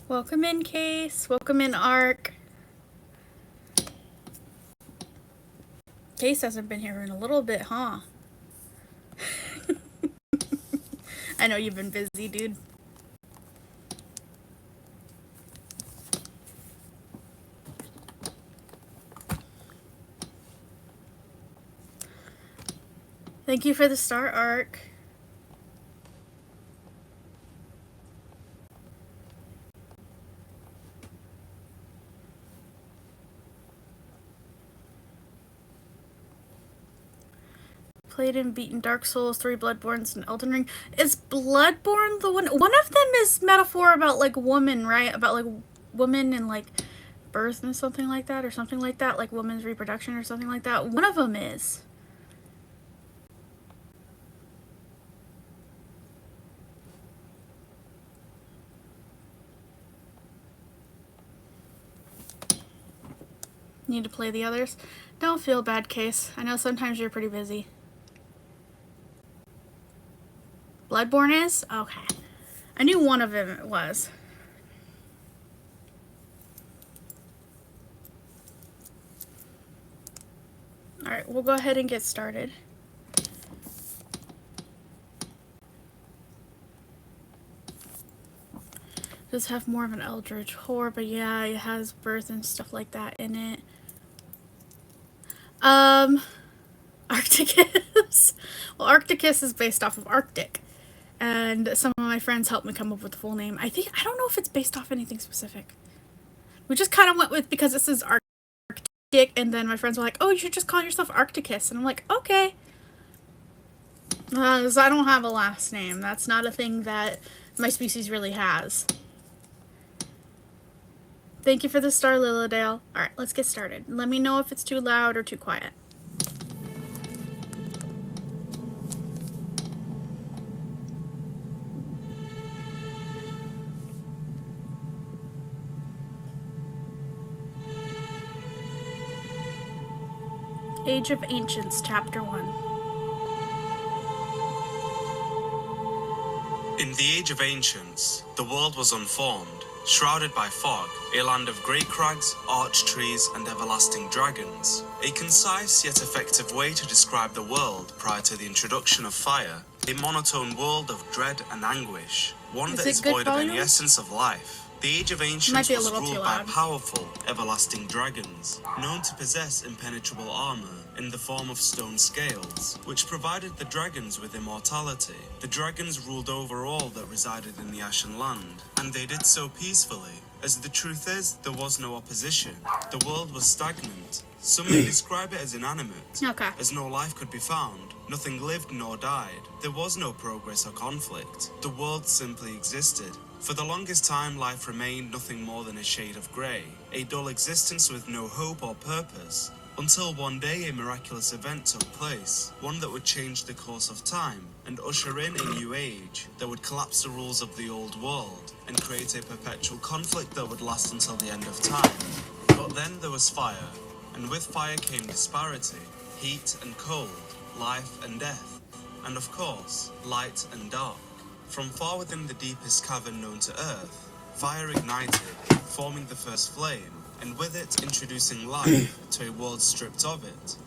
Welcome in, Case. Welcome in, Ark. Case hasn't been here in a little bit, huh? I know you've been busy, dude. Thank you for the star, Ark. Played and beaten Dark Souls, 3 Bloodborns, and Elden Ring. Is Bloodborne the one? One of them is metaphor about, like, woman, right? About, like, woman and, like, birth and something like that, or something like that, like woman's reproduction or something like that. One of them is. Need to play the others? Don't feel bad, Case. I know sometimes you're pretty busy. Bloodborne is? Okay. I knew one of them it was. Alright, we'll go ahead and get started. Does have more of an eldritch horror, but yeah, it has birth and stuff like that in it. Arcticus. Well, Arcticus is based off of Arctic. And some of my friends helped me come up with the full name. I don't know if it's based off anything specific. We just kind of went with, because this is Arctic, and then my friends were like, oh, you should just call yourself Arcticus. And I'm like, okay. Because I don't have a last name. That's not a thing that my species really has. Thank you for the star, Lilydale. Alright, let's get started. Let me know if it's too loud or too quiet. Age of Ancients, Chapter 1. In the Age of Ancients, the world was unformed, shrouded by fog, a land of great crags, arch trees, and everlasting dragons. A concise yet effective way to describe the world prior to the introduction of fire. A monotone world of dread and anguish, one that is void of any essence of life. The Age of Ancients was ruled by powerful, everlasting dragons, known to possess impenetrable armor in the form of stone scales, which provided the dragons with immortality. The dragons ruled over all that resided in the Ashen Land, and they did so peacefully, as the truth is, there was no opposition. The world was stagnant. Some may describe it as inanimate, as no life could be found. Nothing lived nor died. There was no progress or conflict. The world simply existed. For the longest time, life remained nothing more than a shade of grey, a dull existence with no hope or purpose, until one day a miraculous event took place, one that would change the course of time and usher in a new age that would collapse the rules of the old world and create a perpetual conflict that would last until the end of time. But then there was fire, and with fire came disparity, heat and cold, life and death, and of course, light and dark. From far within the deepest cavern known to Earth, fire ignited, forming the first flame, and with it introducing life to a world stripped of it.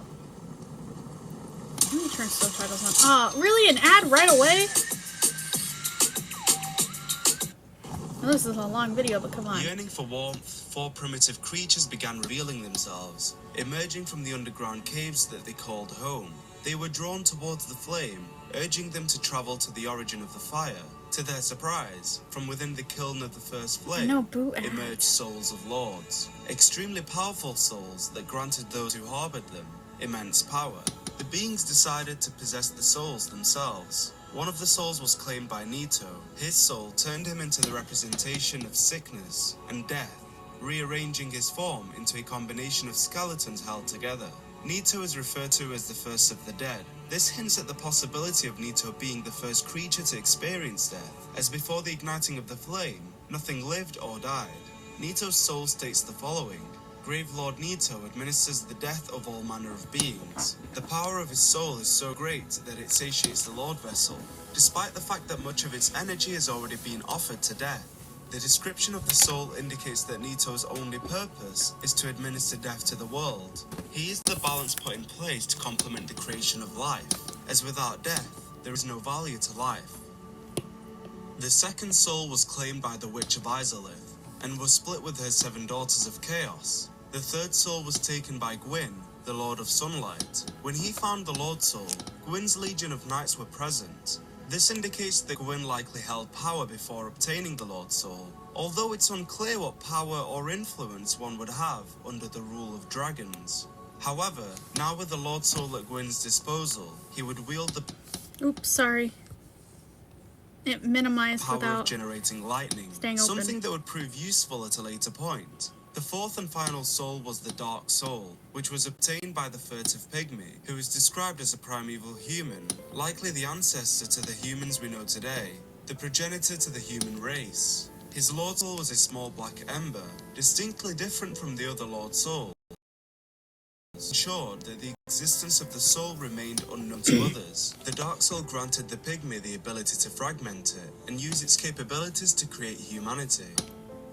Let me turn subtitles on. Really? An ad right away? Well, this is a long video, but come on. Yearning for warmth, 4 primitive creatures began revealing themselves, emerging from the underground caves that they called home. They were drawn towards the flame, urging them to travel to the origin of the fire. To their surprise, from within the kiln of the first flame, emerged souls of lords. Extremely powerful souls that granted those who harbored them immense power. The beings decided to possess the souls themselves. One of the souls was claimed by Nito. His soul turned him into the representation of sickness and death, rearranging his form into a combination of skeletons held together. Nito is referred to as the first of the dead. This hints at the possibility of Nito being the first creature to experience death, as before the igniting of the flame, nothing lived or died. Nito's soul states the following: Grave Lord Nito administers the death of all manner of beings. The power of his soul is so great that it satiates the Lord Vessel, despite the fact that much of its energy has already been offered to death. The description of the soul indicates that Nito's only purpose is to administer death to the world. He is the balance put in place to complement the creation of life, as without death, there is no value to life. The second soul was claimed by the Witch of Izalith, and was split with her 7 daughters of chaos. The third soul was taken by Gwyn, the Lord of Sunlight. When he found the Lord Soul, Gwyn's legion of knights were present. This indicates that Gwyn likely held power before obtaining the Lord Soul, although it's unclear what power or influence one would have under the rule of dragons. However, now with the Lord Soul at Gwyn's disposal, he would wield the Oops, sorry. It minimized power without of generating lightning, staying open. something that would prove useful at a later point. The fourth and final soul was the Dark Soul, which was obtained by the furtive pygmy, who is described as a primeval human, likely the ancestor to the humans we know today, the progenitor to the human race. His Lord Soul was a small black ember, distinctly different from the other Lord Souls, ensured that the existence of the soul remained unknown to others. The Dark Soul granted the pygmy the ability to fragment it, and use its capabilities to create humanity.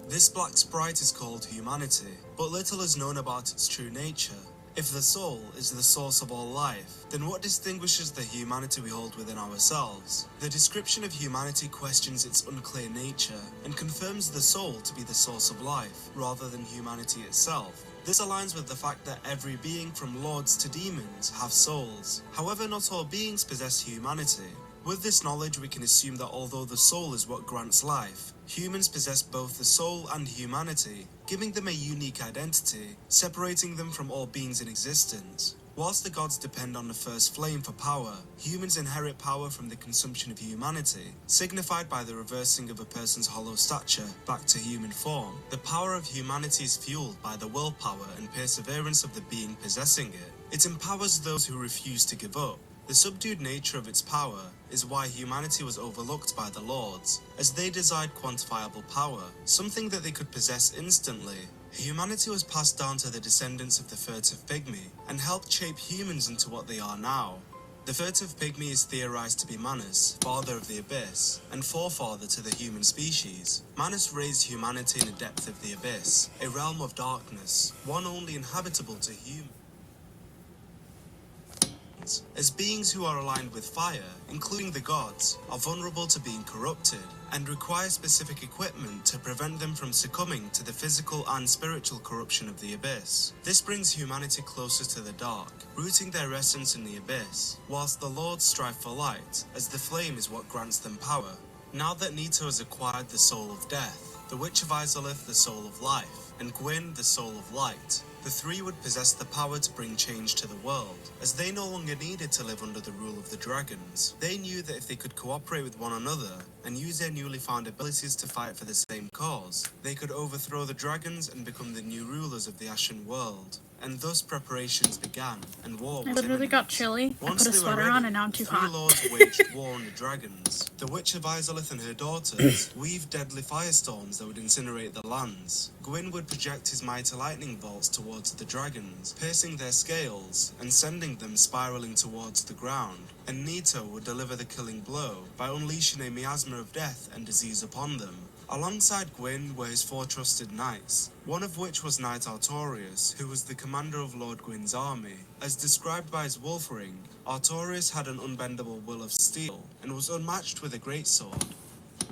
This black sprite is called humanity, but little is known about its true nature. If the soul is the source of all life, then what distinguishes the humanity we hold within ourselves? The description of humanity questions its unclear nature, and confirms the soul to be the source of life, rather than humanity itself. This aligns with the fact that every being from lords to demons have souls. However, not all beings possess humanity. With this knowledge, we can assume that although the soul is what grants life, humans possess both the soul and humanity, giving them a unique identity, separating them from all beings in existence. Whilst the gods depend on the first flame for power, humans inherit power from the consumption of humanity, signified by the reversing of a person's hollow stature back to human form. The power of humanity is fueled by the willpower and perseverance of the being possessing it. It empowers those who refuse to give up. The subdued nature of its power is why humanity was overlooked by the lords, as they desired quantifiable power, something that they could possess instantly. Humanity was passed down to the descendants of the furtive pygmy, and helped shape humans into what they are now. The furtive pygmy is theorized to be Manus, father of the abyss, and forefather to the human species. Manus raised humanity in the depth of the abyss, a realm of darkness, one only inhabitable to humans. As beings who are aligned with fire, including the gods, are vulnerable to being corrupted, and require specific equipment to prevent them from succumbing to the physical and spiritual corruption of the abyss. This brings humanity closer to the dark, rooting their essence in the abyss, whilst the lords strive for light, as the flame is what grants them power. Now that Nito has acquired the soul of death, the Witch of Izalith the soul of life, and Gwyn the soul of light, the three would possess the power to bring change to the world, as they no longer needed to live under the rule of the dragons. They knew that if they could cooperate with one another, and use their newly found abilities to fight for the same cause, they could overthrow the dragons and become the new rulers of the Ashen world. And thus preparations began, and war was I literally imminent. got chilly. I Once put a they were sweater ready, on and now I'm too three hot. lords waged war on the dragons. The Witch of Izalith and her daughters weaved deadly firestorms that would incinerate the lands. Gwyn would project his mighty lightning bolts towards the dragons, piercing their scales and sending them spiraling towards the ground. And Nito would deliver the killing blow by unleashing a miasma of death and disease upon them. Alongside Gwyn were his 4 trusted knights, one of which was Knight Artorius, who was the commander of Lord Gwyn's army. As described by his wolf ring, Artorius had an unbendable will of steel, and was unmatched with a greatsword.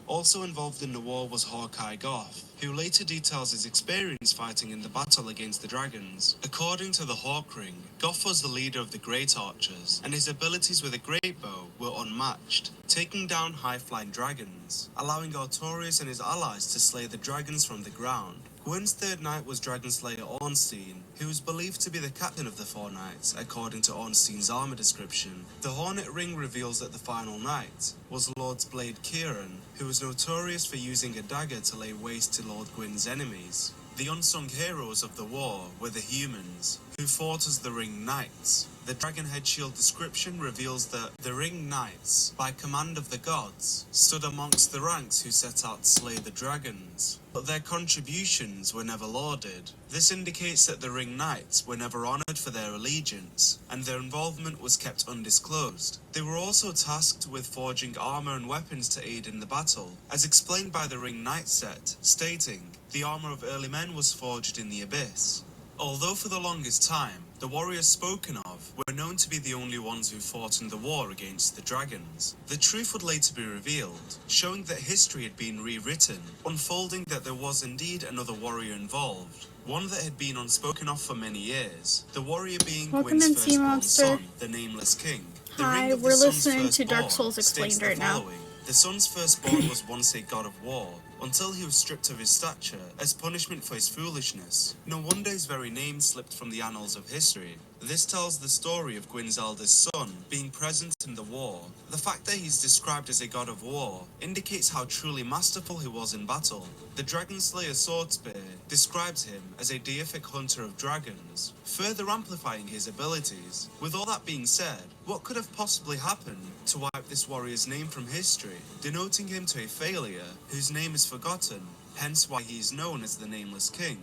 Also involved in the war was Hawkeye Goth, who later details his experience fighting in the battle against the dragons. According to the Hawk Ring, Goth was the leader of the Great Archers, and his abilities with a great bow were unmatched, taking down high-flying dragons, allowing Artorius and his allies to slay the dragons from the ground. Gwyn's third knight was Dragonslayer Ornstein, who was believed to be the captain of the 4 knights, according to Ornstein's armor description. The Hornet Ring reveals that the final knight was Lord's Blade Kieran, who was notorious for using a dagger to lay waste to Lord Gwyn's enemies. The unsung heroes of the war were the humans, who fought as the Ring Knights. The dragon head shield description reveals that the Ring Knights, by command of the gods, stood amongst the ranks who set out to slay the dragons, but their contributions were never lauded. This indicates that the Ring Knights were never honoured for their allegiance, and their involvement was kept undisclosed. They were also tasked with forging armour and weapons to aid in the battle, as explained by the Ring Knight set, stating, "The armour of early men was forged in the abyss." Although for the longest time, the warriors spoken of were known to be the only ones who fought in the war against the dragons, the truth would later be revealed, showing that history had been rewritten, unfolding that there was indeed another warrior involved, one that had been unspoken of for many years, the warrior being Welcome Gwyn's in, Sea firstborn Monster. son, the Nameless King. The Hi, ring of we're the son's listening to Dark firstborn Souls Explained states the right now. following. The son's firstborn was once a god of war, until he was stripped of his stature as punishment for his foolishness. No wonder his very name slipped from the annals of history. This tells the story of Gwyn's eldest son being present in the war. The fact that he's described as a god of war indicates how truly masterful he was in battle. The Dragon Slayer sword spear describes him as a deific hunter of dragons, further amplifying his abilities. With all that being said, what could have possibly happened to wipe this warrior's name from history, denoting him to a failure whose name is forgotten, hence why he is known as the Nameless King.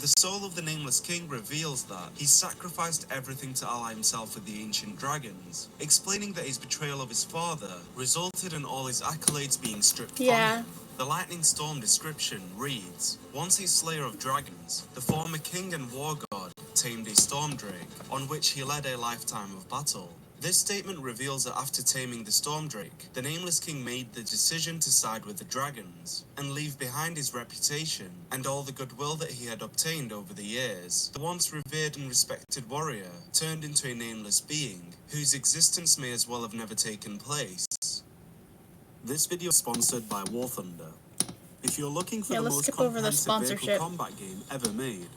The soul of the Nameless King reveals that he sacrificed everything to ally himself with the ancient dragons, explaining that his betrayal of his father resulted in all his accolades being stripped from him. The Lightning Storm description reads, "Once a slayer of dragons, the former king and war god tamed a storm drake, on which he led a lifetime of battle." This statement reveals that after taming the Storm Drake, the Nameless King made the decision to side with the dragons, and leave behind his reputation and all the goodwill that he had obtained over the years. The once revered and respected warrior turned into a nameless being, whose existence may as well have never taken place. This video is sponsored by War Thunder. If you're looking for the let's most skip over the comprehensive sponsorship. vehicle combat game ever made,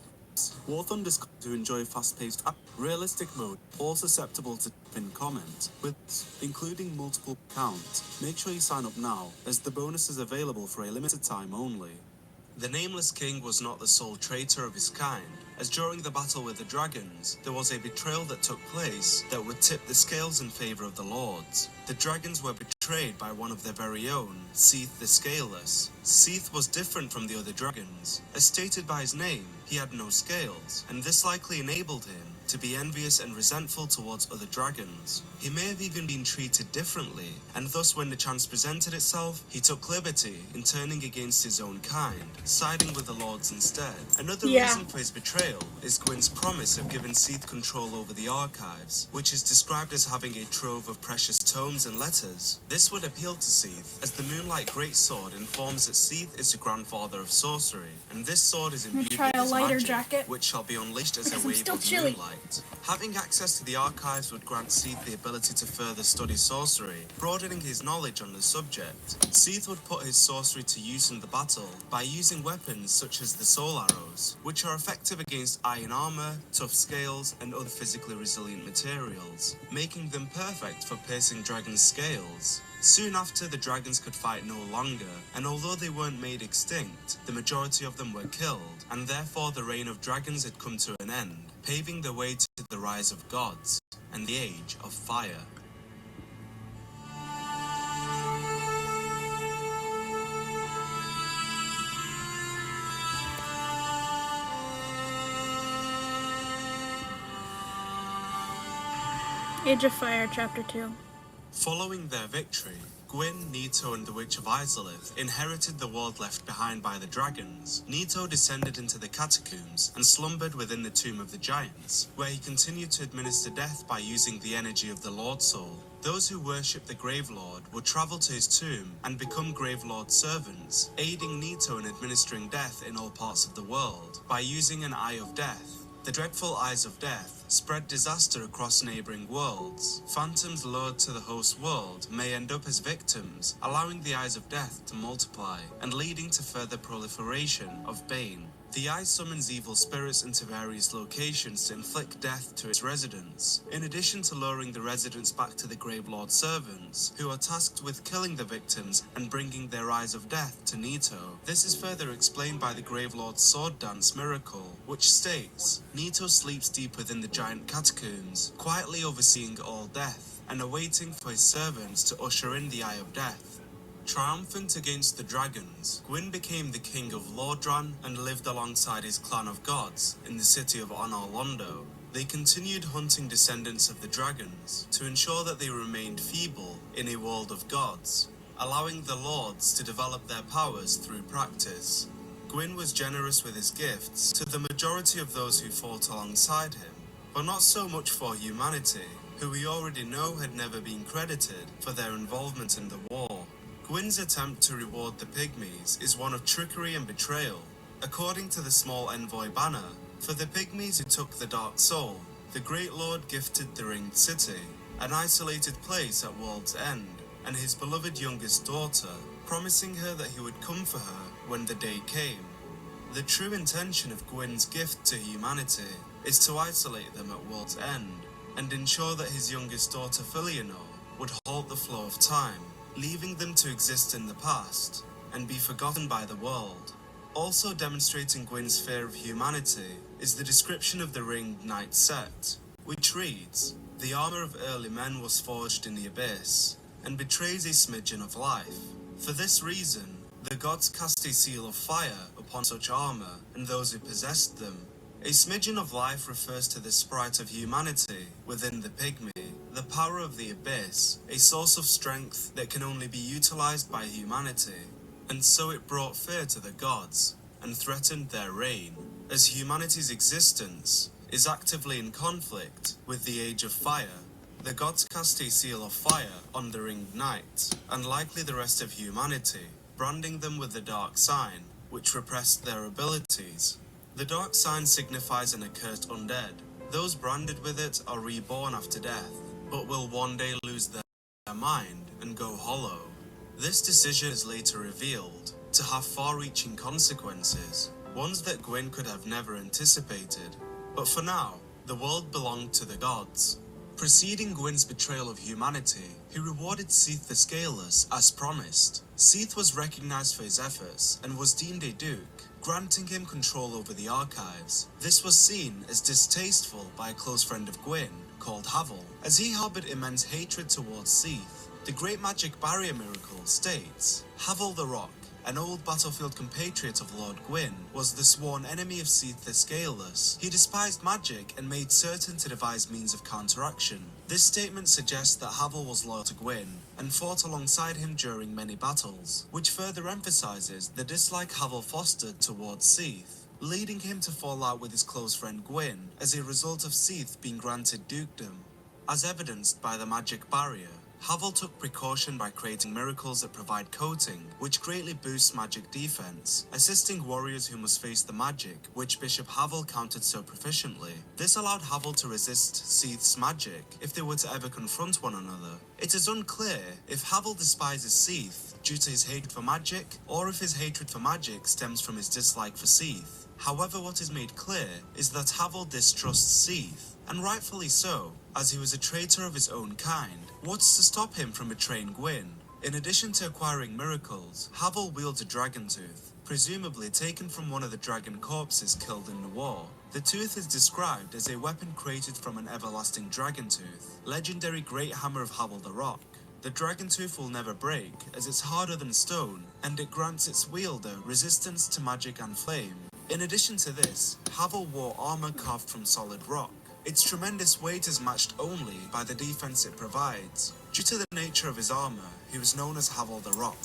War Thunder's to enjoy fast-paced, realistic mode, all susceptible to pin comment, with including multiple counts. Make sure you sign up now, as the bonus is available for a limited time only. The Nameless King was not the sole traitor of his kind, as during the battle with the dragons, there was a betrayal that took place that would tip the scales in favour of the lords. The dragons were betrayed by one of their very own, Seath the Scaleless. Seath was different from the other dragons. As stated by his name, he had no scales, and this likely enabled him to be envious and resentful towards other dragons. He may have even been treated differently, and thus when the chance presented itself, he took liberty in turning against his own kind, siding with the lords instead. Another reason for his betrayal is Gwyn's promise of giving Seath control over the archives, which is described as having a trove of precious tomes and letters. This would appeal to Seath, as the Moonlight Greatsword informs that Seath is the grandfather of sorcery, and this sword is imbued with his magic, which shall be unleashed as a wave of moonlight. Having access to the archives would grant Seath the ability to further study sorcery, broadening his knowledge on the subject. Seath would put his sorcery to use in the battle by using weapons such as the soul arrows, which are effective against iron armor, tough scales, and other physically resilient materials, making them perfect for piercing dragons' scales. Soon after, the dragons could fight no longer, and although they weren't made extinct, the majority of them were killed, and therefore the reign of dragons had come to an end, paving the way to the rise of gods and the age of fire. Age of Fire, Chapter 2. Following their victory, Gwyn, Nito, and the Witch of Izalith inherited the world left behind by the dragons. Nito descended into the catacombs and slumbered within the Tomb of the Giants, where he continued to administer death by using the energy of the Lord Soul. Those who worship the Grave Lord would travel to his tomb and become Grave Lord's servants, aiding Nito in administering death in all parts of the world by using an Eye of Death. The dreadful Eyes of Death spread disaster across neighbouring worlds. Phantoms lured to the host world may end up as victims, allowing the Eyes of Death to multiply and leading to further proliferation of Bane. The Eye summons evil spirits into various locations to inflict death to its residents, in addition to luring the residents back to the Grave Lord's servants, who are tasked with killing the victims and bringing their Eyes of Death to Nito. This is further explained by the Grave Lord's sword dance miracle, which states, Nito sleeps deep within the giant catacombs, quietly overseeing all death, and awaiting for his servants to usher in the Eye of Death. Triumphant against the dragons, Gwyn became the king of Lordran and lived alongside his clan of gods in the city of Honor Londo. They continued hunting descendants of the dragons to ensure that they remained feeble in a world of gods, allowing the lords to develop their powers through practice. Gwyn was generous with his gifts to the majority of those who fought alongside him, but not so much for humanity, who we already know had never been credited for their involvement in the war. Gwyn's attempt to reward the Pygmies is one of trickery and betrayal. According to the small envoy banner, for the Pygmies who took the Dark Soul, the Great Lord gifted the Ringed City, an isolated place at World's End, and his beloved youngest daughter, promising her that he would come for her when the day came. The true intention of Gwyn's gift to humanity is to isolate them at World's End, and ensure that his youngest daughter Filianor would halt the flow of time, leaving them to exist in the past and be forgotten by the world. Also demonstrating Gwyn's fear of humanity is the description of the Ringed Knight set, which reads, "The armor of early men was forged in the abyss, and betrays a smidgen of life. For this reason, the gods cast a seal of fire upon such armor and those who possessed them. A smidgen of life refers to the sprite of humanity within the pygmy, the power of the abyss, a source of strength that can only be utilized by humanity, and so it brought fear to the gods and threatened their reign, as humanity's existence is actively in conflict with the Age of Fire. The gods cast a seal of fire on the Ringed Knight, and likely the rest of humanity, branding them with the dark sign, which repressed their abilities. The dark sign signifies an accursed undead. Those branded with it are reborn after death, but will one day lose their mind and go hollow. This decision is later revealed to have far-reaching consequences, ones that Gwyn could have never anticipated. But for now, the world belonged to the gods. Preceding Gwyn's betrayal of humanity, he rewarded Seath the Scaleless as promised. Seath was recognized for his efforts and was deemed a duke, granting him control over the archives. This was seen as distasteful by a close friend of Gwyn, called Havel, as he harbored immense hatred towards Seath. The Great Magic Barrier Miracle states, Havel the Rock, an old battlefield compatriot of Lord Gwyn, was the sworn enemy of Seath the Scaleless. He despised magic and made certain to devise means of counteraction. This statement suggests that Havel was loyal to Gwyn and fought alongside him during many battles, which further emphasizes the dislike Havel fostered towards Seath, leading him to fall out with his close friend Gwyn as a result of Seath being granted dukedom. As evidenced by the magic barrier, Havel took precaution by creating miracles that provide coating, which greatly boosts magic defense, assisting warriors who must face the magic, which Bishop Havel countered so proficiently. This allowed Havel to resist Seath's magic if they were to ever confront one another. It is unclear if Havel despises Seath due to his hatred for magic, or if his hatred for magic stems from his dislike for Seath. However, what is made clear is that Havel distrusts Seath, and rightfully so, as he was a traitor of his own kind. What's to stop him from betraying Gwyn? In addition to acquiring miracles, Havel wields a dragon tooth, presumably taken from one of the dragon corpses killed in the war. The tooth is described as a weapon created from an everlasting dragon tooth, legendary great hammer of Havel the Rock. The dragon tooth will never break, as it's harder than stone, and it grants its wielder resistance to magic and flame. In addition to this, Havel wore armor carved from solid rock. Its tremendous weight is matched only by the defense it provides. Due to the nature of his armor, he was known as Havel the Rock.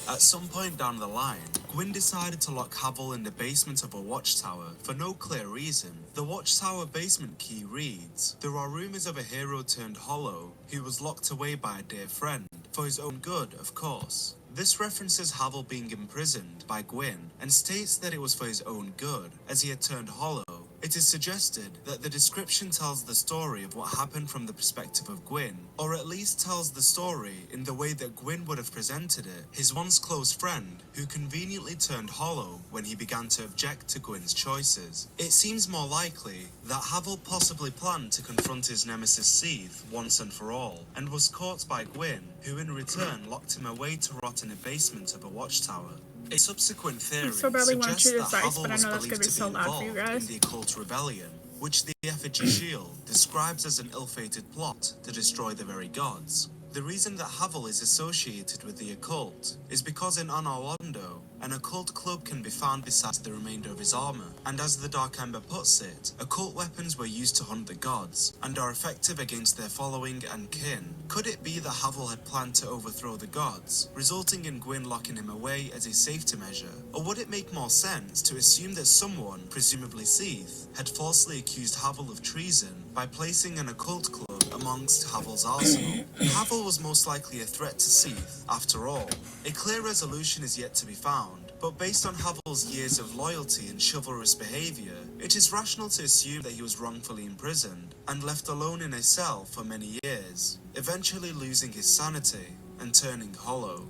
At some point down the line, Gwyn decided to lock Havel in the basement of a watchtower for no clear reason. The watchtower basement key reads, "There are rumors of a hero turned hollow who was locked away by a dear friend, for his own good, of course." This references Havel being imprisoned by Gwyn and states that it was for his own good, as he had turned hollow. It is suggested that the description tells the story of what happened from the perspective of Gwyn, or at least tells the story in the way that Gwyn would have presented it, his once close friend, who conveniently turned hollow when he began to object to Gwyn's choices. It seems more likely that Havel possibly planned to confront his nemesis Seath once and for all, and was caught by Gwyn, who in return locked him away to rot in a basement of a watchtower. A subsequent theory so badly want suggests to that choose dice, Havel but I was know that's believed gonna be to so be loud for you involved in guys. the occult rebellion, which the effigy shield describes as an ill-fated plot to destroy the very gods. The reason that Havel is associated with the occult is because in Anor Londo, an occult club can be found besides the remainder of his armor, and as the Dark Ember puts it, occult weapons were used to hunt the gods, and are effective against their following and kin. Could it be that Havel had planned to overthrow the gods, resulting in Gwyn locking him away as a safety measure? Or would it make more sense to assume that someone, presumably Seath, had falsely accused Havel of treason by placing an occult club amongst Havel's arsenal? Havel was most likely a threat to Seath, after all. A clear resolution is yet to be found, but based on Havel's years of loyalty and chivalrous behaviour, it is rational to assume that he was wrongfully imprisoned and left alone in a cell for many years, eventually losing his sanity and turning hollow.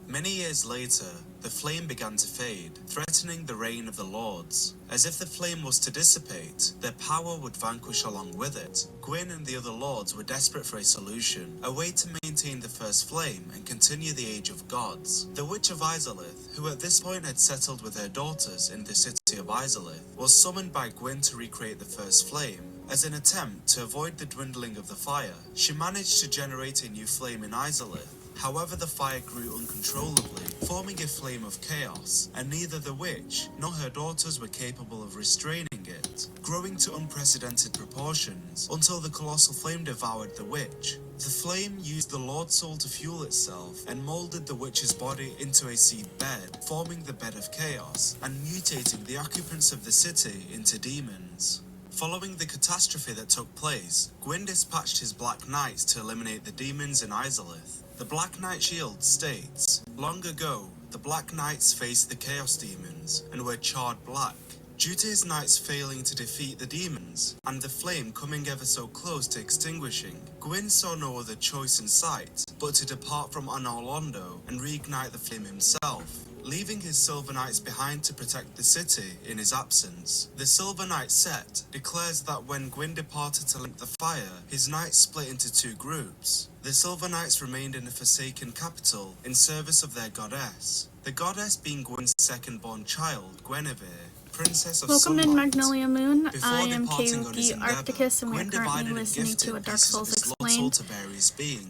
Many years later, the flame began to fade, threatening the reign of the Lords. As if the flame was to dissipate, their power would vanquish along with it. Gwyn and the other Lords were desperate for a solution, a way to maintain the first flame and continue the Age of Gods. The Witch of Izalith, who at this point had settled with her daughters in the city of Izalith, was summoned by Gwyn to recreate the first flame. As an attempt to avoid the dwindling of the fire, she managed to generate a new flame in Izalith. However, the fire grew uncontrollably, forming a flame of chaos, and neither the witch nor her daughters were capable of restraining it, growing to unprecedented proportions until the colossal flame devoured the witch. The flame used the Lord Soul to fuel itself and molded the witch's body into a seed bed, forming the bed of chaos and mutating the occupants of the city into demons. Following the catastrophe that took place, Gwyn dispatched his Black Knights to eliminate the demons in Izalith. The Black Knight shield states, "Long ago, the Black Knights faced the Chaos Demons and were charred black. Due to his knights failing to defeat the demons, and the flame coming ever so close to extinguishing, Gwyn saw no other choice in sight but to depart from Anor Londo and reignite the flame himself, leaving his Silver Knights behind to protect the city in his absence. The Silver Knight set declares that when Gwyn departed to link the fire, his knights split into two groups. The Silver Knights remained in the Forsaken capital in service of their goddess, the goddess being Gwyn's second-born child, Guinevere, Princess of Welcome in Sunlight. Magnolia Moon. Before I am departing on his Kayuki endeavor, Arcticus, and we are Gwyn currently divided and listening gifted to a Dark pieces of Souls his Lord Soul Explained. to various beings,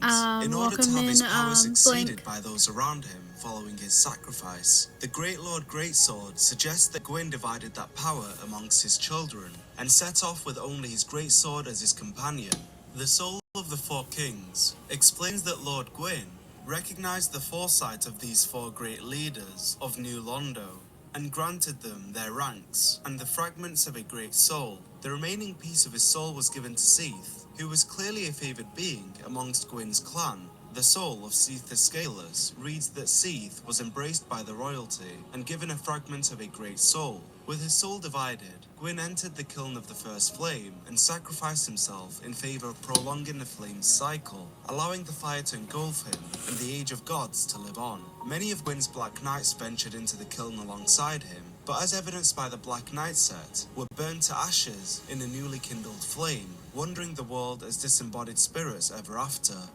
in order to Welcome have his in, power succeeded Blank. by those around him following his sacrifice. The Great Lord Greatsword suggests that Gwyn divided that power amongst his children, and set off with only his greatsword as his companion. The Soul of the Four Kings explains that Lord Gwyn recognized the foresight of these four great leaders of New Londo, and granted them their ranks and the fragments of a great soul. The remaining piece of his soul was given to Seath, who was clearly a favoured being amongst Gwyn's clan. The soul of Seath the Scaleless reads that Seath was embraced by the royalty and given a fragment of a great soul. With his soul divided, Gwyn entered the kiln of the first flame and sacrificed himself in favour of prolonging the flame's cycle, allowing the fire to engulf him and the Age of Gods to live on. Many of Gwyn's Black Knights ventured into the kiln alongside him, but as evidenced by the Black Knight set, were burned to ashes in a newly kindled flame, wandering the world as disembodied spirits ever after.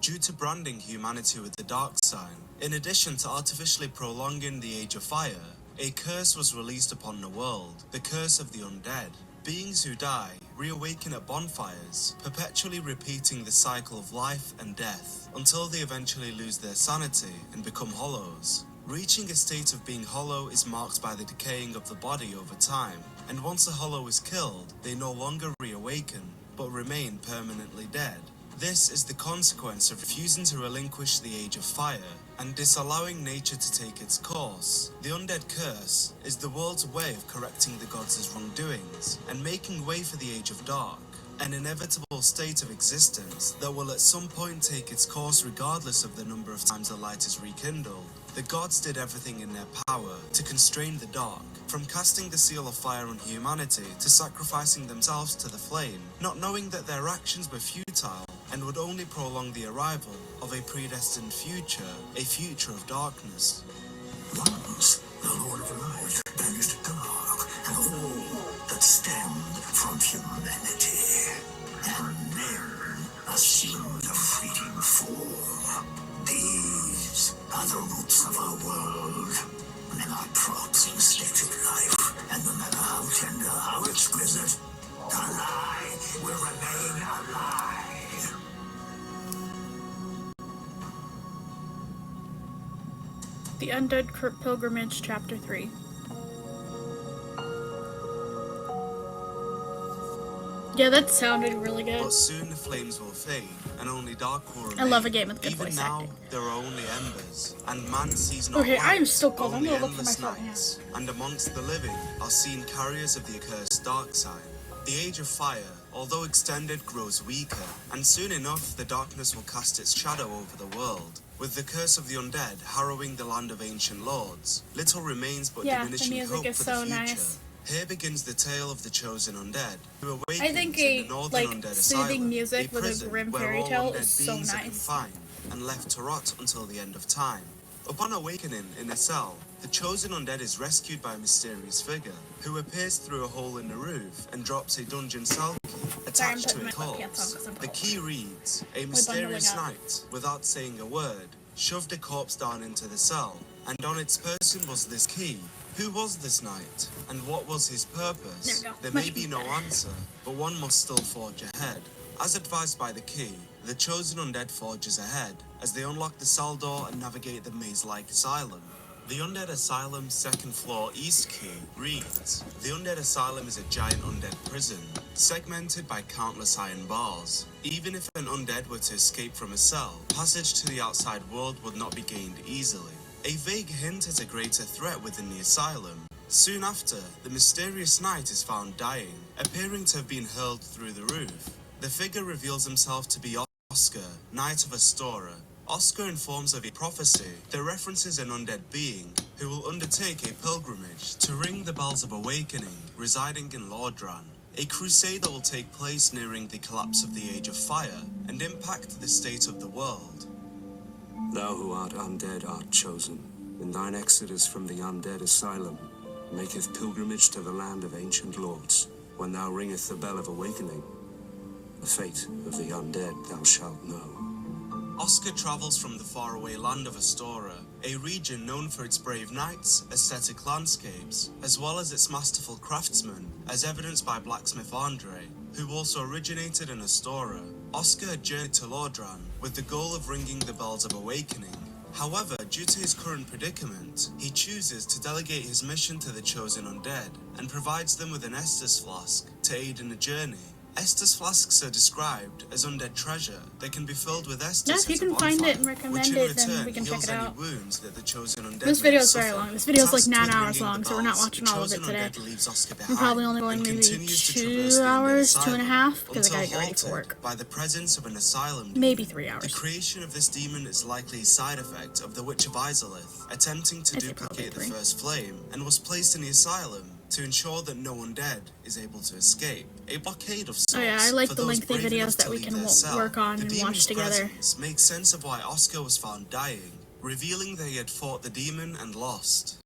Due to branding humanity with the dark sign, in addition to artificially prolonging the Age of Fire, a curse was released upon the world, the curse of the undead. Beings who die reawaken at bonfires, perpetually repeating the cycle of life and death, until they eventually lose their sanity and become hollows. Reaching a state of being hollow is marked by the decaying of the body over time, and once a hollow is killed, they no longer reawaken, but remain permanently dead. This is the consequence of refusing to relinquish the Age of Fire and disallowing nature to take its course. The undead curse is the world's way of correcting the gods' wrongdoings and making way for the Age of Dark, an inevitable state of existence that will at some point take its course regardless of the number of times the light is rekindled. The gods did everything in their power to constrain the dark, from casting the seal of fire on humanity to sacrificing themselves to the flame, not knowing that their actions were futile and would only prolong the arrival of a predestined future, a future of darkness. Once, the Lord of Light banished dark and all that stemmed from humanity, and men assumed a fleeting form. These are the roots of our world, The Undead Pilgrimage, Chapter 3. Yeah, that sounded really good. But soon the flames will fade, and only dark will remain. I love a game with good Even voice now, acting. there are only embers, and man sees not Okay, light, I am still cold. I'm only gonna look for my endless phone now. nights. And amongst the living are seen carriers of the accursed dark side. The Age of Fire, although extended, grows weaker, and soon enough the darkness will cast its shadow over the world. With the curse of the undead harrowing the land of ancient lords, little remains but Yeah, the diminishing music hope is for so the future. nice. Here begins the tale of the chosen undead, who awakens I think in the a northern like undead soothing asylum, music a with a prison grim where fairy all tale undead is so beings are nice. confined and left to rot until the end of time. Upon awakening in a cell, the chosen undead is rescued by a mysterious figure, who appears through a hole in the roof and drops a dungeon cell key attached to a corpse. The key reads, "A mysterious knight, without saying a word, shoved a corpse down into the cell, and on its person was this key. Who was this knight, and what was his purpose? There may be no answer, but one must still forge ahead." As advised by the key, the chosen undead forges ahead, as they unlock the cell door and navigate the maze-like asylum. The Undead Asylum's second floor east key reads, "The Undead Asylum is a giant undead prison, segmented by countless iron bars. Even if an undead were to escape from a cell, passage to the outside world would not be gained easily. A vague hint at a greater threat within the asylum. Soon after, the mysterious knight is found dying, appearing to have been hurled through the roof. The figure reveals himself to be Oscar, Knight of Astora. Oscar informs of a prophecy that references an undead being who will undertake a pilgrimage to ring the bells of awakening residing in Lordran, a crusade that will take place nearing the collapse of the Age of Fire and impact the state of the world. Thou who art undead art chosen. In thine exodus from the undead asylum, maketh pilgrimage to the land of ancient lords. When thou ringeth the bell of awakening, the fate of the undead thou shalt know. Oscar travels from the faraway land of Astora, a region known for its brave knights, aesthetic landscapes, as well as its masterful craftsmen, as evidenced by blacksmith Andre, who also originated in Astora. Oscar had journeyed to Lordran with the goal of ringing the bells of awakening. However, due to his current predicament, he chooses to delegate his mission to the chosen undead and provides them with an Estus flask to aid in the journey. Estus flasks are described as undead treasure that can be filled with Estus. Yeah, if you can find it and recommend it, then we can check it out. This video is very long. This video is like 9 hours long, so we're not watching all of it today. I'm probably only going maybe 2 hours, 2.5, because I gotta get ready for work. By the presence of an asylum, maybe 3 hours. The creation of this demon is likely a side effect of the Witch of Izalith attempting to duplicate the first flame, and was placed in the asylum to ensure that no undead is able to escape. A blockade of sorts. Oh yeah, I like the lengthy videos that we can work on and watch together. Makes sense of why Oscar was found dying, revealing that he had fought the demon and lost.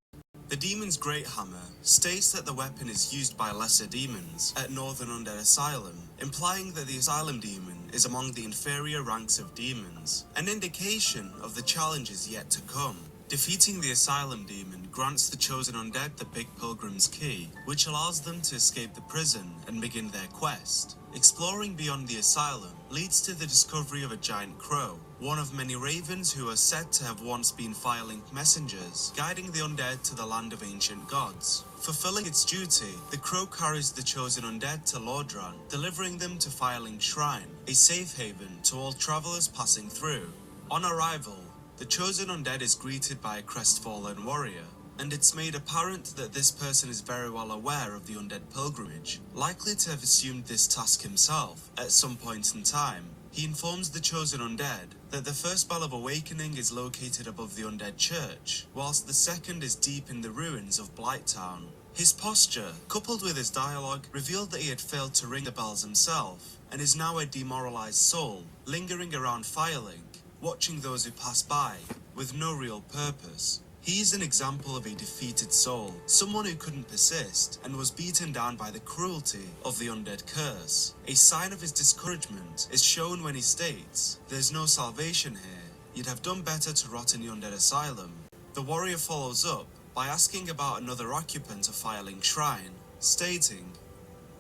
The demon's great hammer states that the weapon is used by lesser demons at Northern Undead Asylum, implying that the Asylum demon is among the inferior ranks of demons, an indication of the challenges yet to come. Defeating the Asylum demon grants the chosen undead the Big Pilgrim's Key, which allows them to escape the prison and begin their quest. Exploring beyond the Asylum leads to the discovery of a giant crow, one of many ravens who are said to have once been Firelink messengers, guiding the undead to the land of ancient gods. Fulfilling its duty, the crow carries the chosen undead to Lordran, delivering them to Firelink Shrine, a safe haven to all travelers passing through. On arrival, the chosen undead is greeted by a crestfallen warrior, and it's made apparent that this person is very well aware of the undead pilgrimage, likely to have assumed this task himself at some point in time. He informs the chosen undead that the first bell of awakening is located above the undead church, whilst the second is deep in the ruins of Blighttown. His posture, coupled with his dialogue, revealed that he had failed to ring the bells himself, and is now a demoralized soul, lingering around Firelink, watching those who pass by, with no real purpose. He is an example of a defeated soul, someone who couldn't persist, and was beaten down by the cruelty of the undead curse. A sign of his discouragement is shown when he states, "There's no salvation here. You'd have done better to rot in the undead asylum." The warrior follows up by asking about another occupant of Firelink Shrine, stating,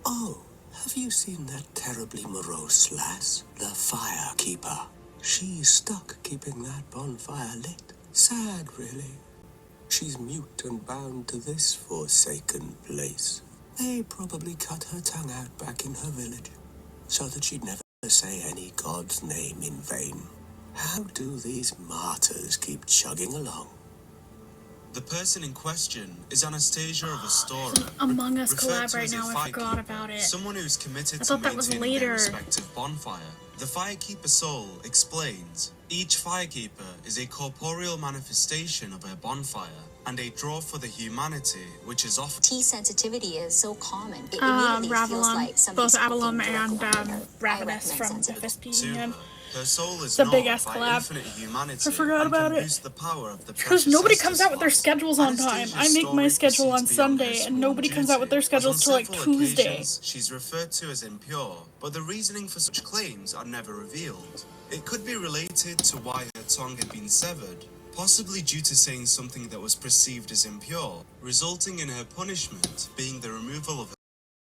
Oh, have you seen that terribly morose lass, the Firekeeper? She's stuck keeping that bonfire lit. Sad, really. She's mute and bound to this forsaken place. They probably cut her tongue out back in her village, so that she'd never say any god's name in vain. How do these martyrs keep chugging along? The person in question is Anastasia of Astoria, Among Us referred collab to right as a now. I forgot firekeeper, about it. someone who's committed I to thought that was maintaining their later. respective bonfire. The Firekeeper soul explains, each Firekeeper is a corporeal manifestation of her bonfire, and a draw for the humanity which is offered. Tea sensitivity is so common. It immediately feels Ravelum, like somebody's both Avalon cooking and directly on her. I Ravenous recommend from sensitivity. FSP To Union. her, her soul is The gnawed big-ass by collab. infinite humanity I forgot and about can it. boost the power of the Because precious nobody Estus comes out with their font. schedules on time. I Anastasia's make my story schedule on proceeds beyond her Sunday, and sworn nobody comes out with their duty, as on schedules till like several Tuesday. occasions, she's referred to as impure, but the reasoning for such claims are never revealed. It could be related to why her tongue had been severed, possibly due to saying something that was perceived as impure, resulting in her punishment being the removal of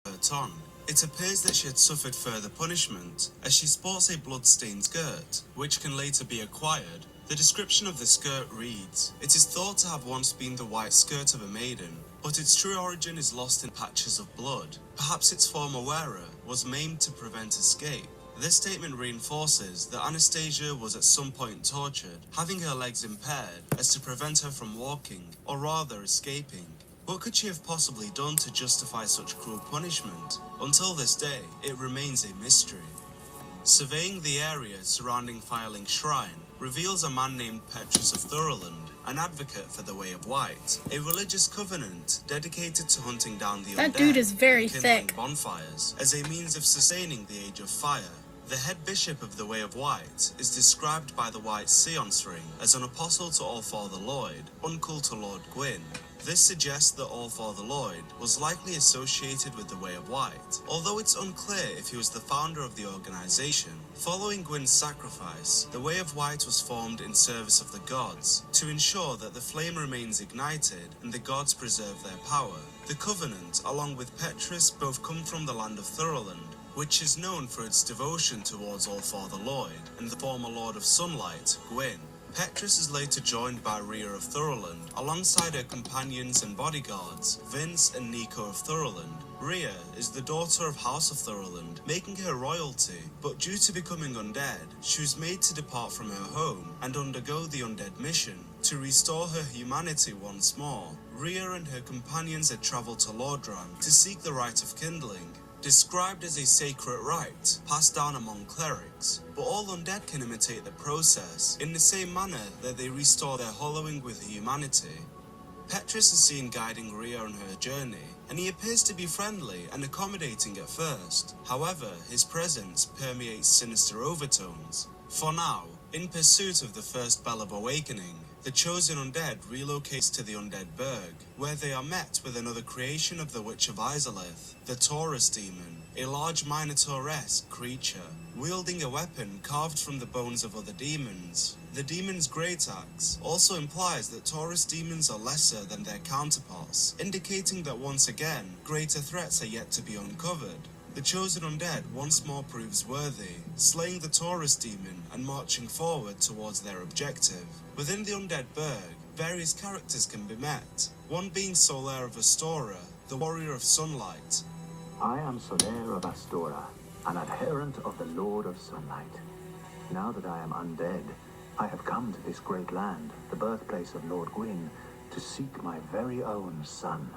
her tongue. It appears that she had suffered further punishment, as she sports a blood-stained skirt, which can later be acquired. The description of the skirt reads, "It is thought to have once been the white skirt of a maiden, but its true origin is lost in patches of blood. Perhaps its former wearer was maimed to prevent escape." This statement reinforces that Anastasia was at some point tortured, having her legs impaired as to prevent her from walking, or rather escaping. What could she have possibly done to justify such cruel punishment? Until this day, it remains a mystery. Surveying the area surrounding Firelink Shrine reveals a man named Petrus of Thoroland, an advocate for the Way of White, a religious covenant dedicated to hunting down the That undead dude is very and kindling thick. bonfires as a means of sustaining the Age of Fire. The head bishop of the Way of White is described by the White Seance Ring as an apostle to Allfather Lloyd, uncle to Lord Gwyn. This suggests that Allfather Lloyd was likely associated with the Way of White, although it's unclear if he was the founder of the organization. Following Gwyn's sacrifice, the Way of White was formed in service of the gods, to ensure that the flame remains ignited and the gods preserve their power. The Covenant, along with Petrus, both come from the land of Thoroland, which is known for its devotion towards Allfather Lloyd and the former Lord of Sunlight, Gwyn. Petrus is later joined by Rhea of Thoroland, alongside her companions and bodyguards, Vince and Nico of Thoroland. Rhea is the daughter of House of Thoroland, making her royalty, but due to becoming undead, she was made to depart from her home and undergo the undead mission to restore her humanity once more. Rhea and her companions had travelled to Lordran to seek the rite of kindling, described as a sacred rite passed down among clerics, but all undead can imitate the process in the same manner that they restore their hollowing with humanity. Petrus is seen guiding Rhea on her journey, and he appears to be friendly and accommodating at first. However, his presence permeates sinister overtones. For now, in pursuit of the first Bell of Awakening, the chosen undead relocates to the Undead Burg, where they are met with another creation of the Witch of Izalith, the Taurus Demon, a large Minotaur-esque creature, wielding a weapon carved from the bones of other demons. The demon's great axe also implies that Taurus demons are lesser than their counterparts, indicating that once again, greater threats are yet to be uncovered. The chosen undead once more proves worthy, slaying the Taurus demon and marching forward towards their objective. Within the Undead Burg, various characters can be met, one being Solaire of Astora, the warrior of sunlight. I am Solaire of Astora, an adherent of the Lord of Sunlight. Now that I am undead, I have come to this great land, the birthplace of Lord Gwyn, to seek my very own son.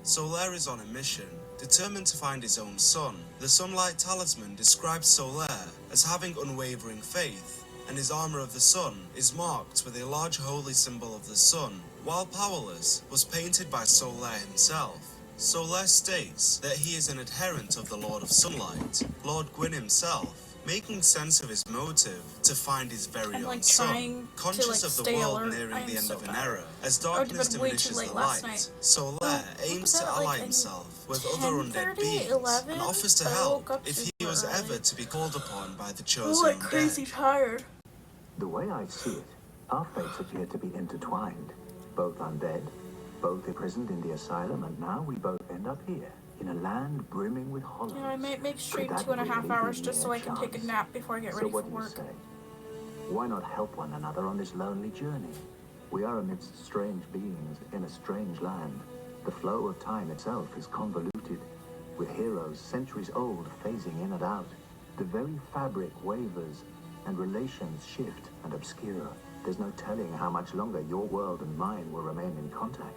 Solaire is on a mission, determined to find his own son. The Sunlight Talisman describes Solaire as having unwavering faith, and his armor of the sun is marked with a large holy symbol of the sun, while powerless was painted by Solaire himself. Solaire states that he is an adherent of the Lord of Sunlight, Lord Gwyn himself, making sense of his motive to find his very I'm, own like, son, trying conscious to, like, of the stay world alert. nearing I am the end so of an bad. era. As I went to darkness bed way too diminishes late the last light, night. Solaire What aims was to that, ally like, himself with other undead 10:30, beings 11? and offers to I help woke up if he super was early. ever to be called upon by the I'm chosen like crazy undead. tired. The way I see it, our fates appear to be intertwined. Both undead, both imprisoned in the asylum, and now we both end up here, in a land brimming with hollows. Yeah, I might make stream Could that 2.5 really be hours just so mere I can take a chance? nap before I get So ready for what do you work. say? Why not help one another on this lonely journey? We are amidst strange beings in a strange land. The flow of time itself is convoluted, with heroes centuries old phasing in and out. The very fabric wavers, and relations shift and obscure. There's no telling how much longer your world and mine will remain in contact.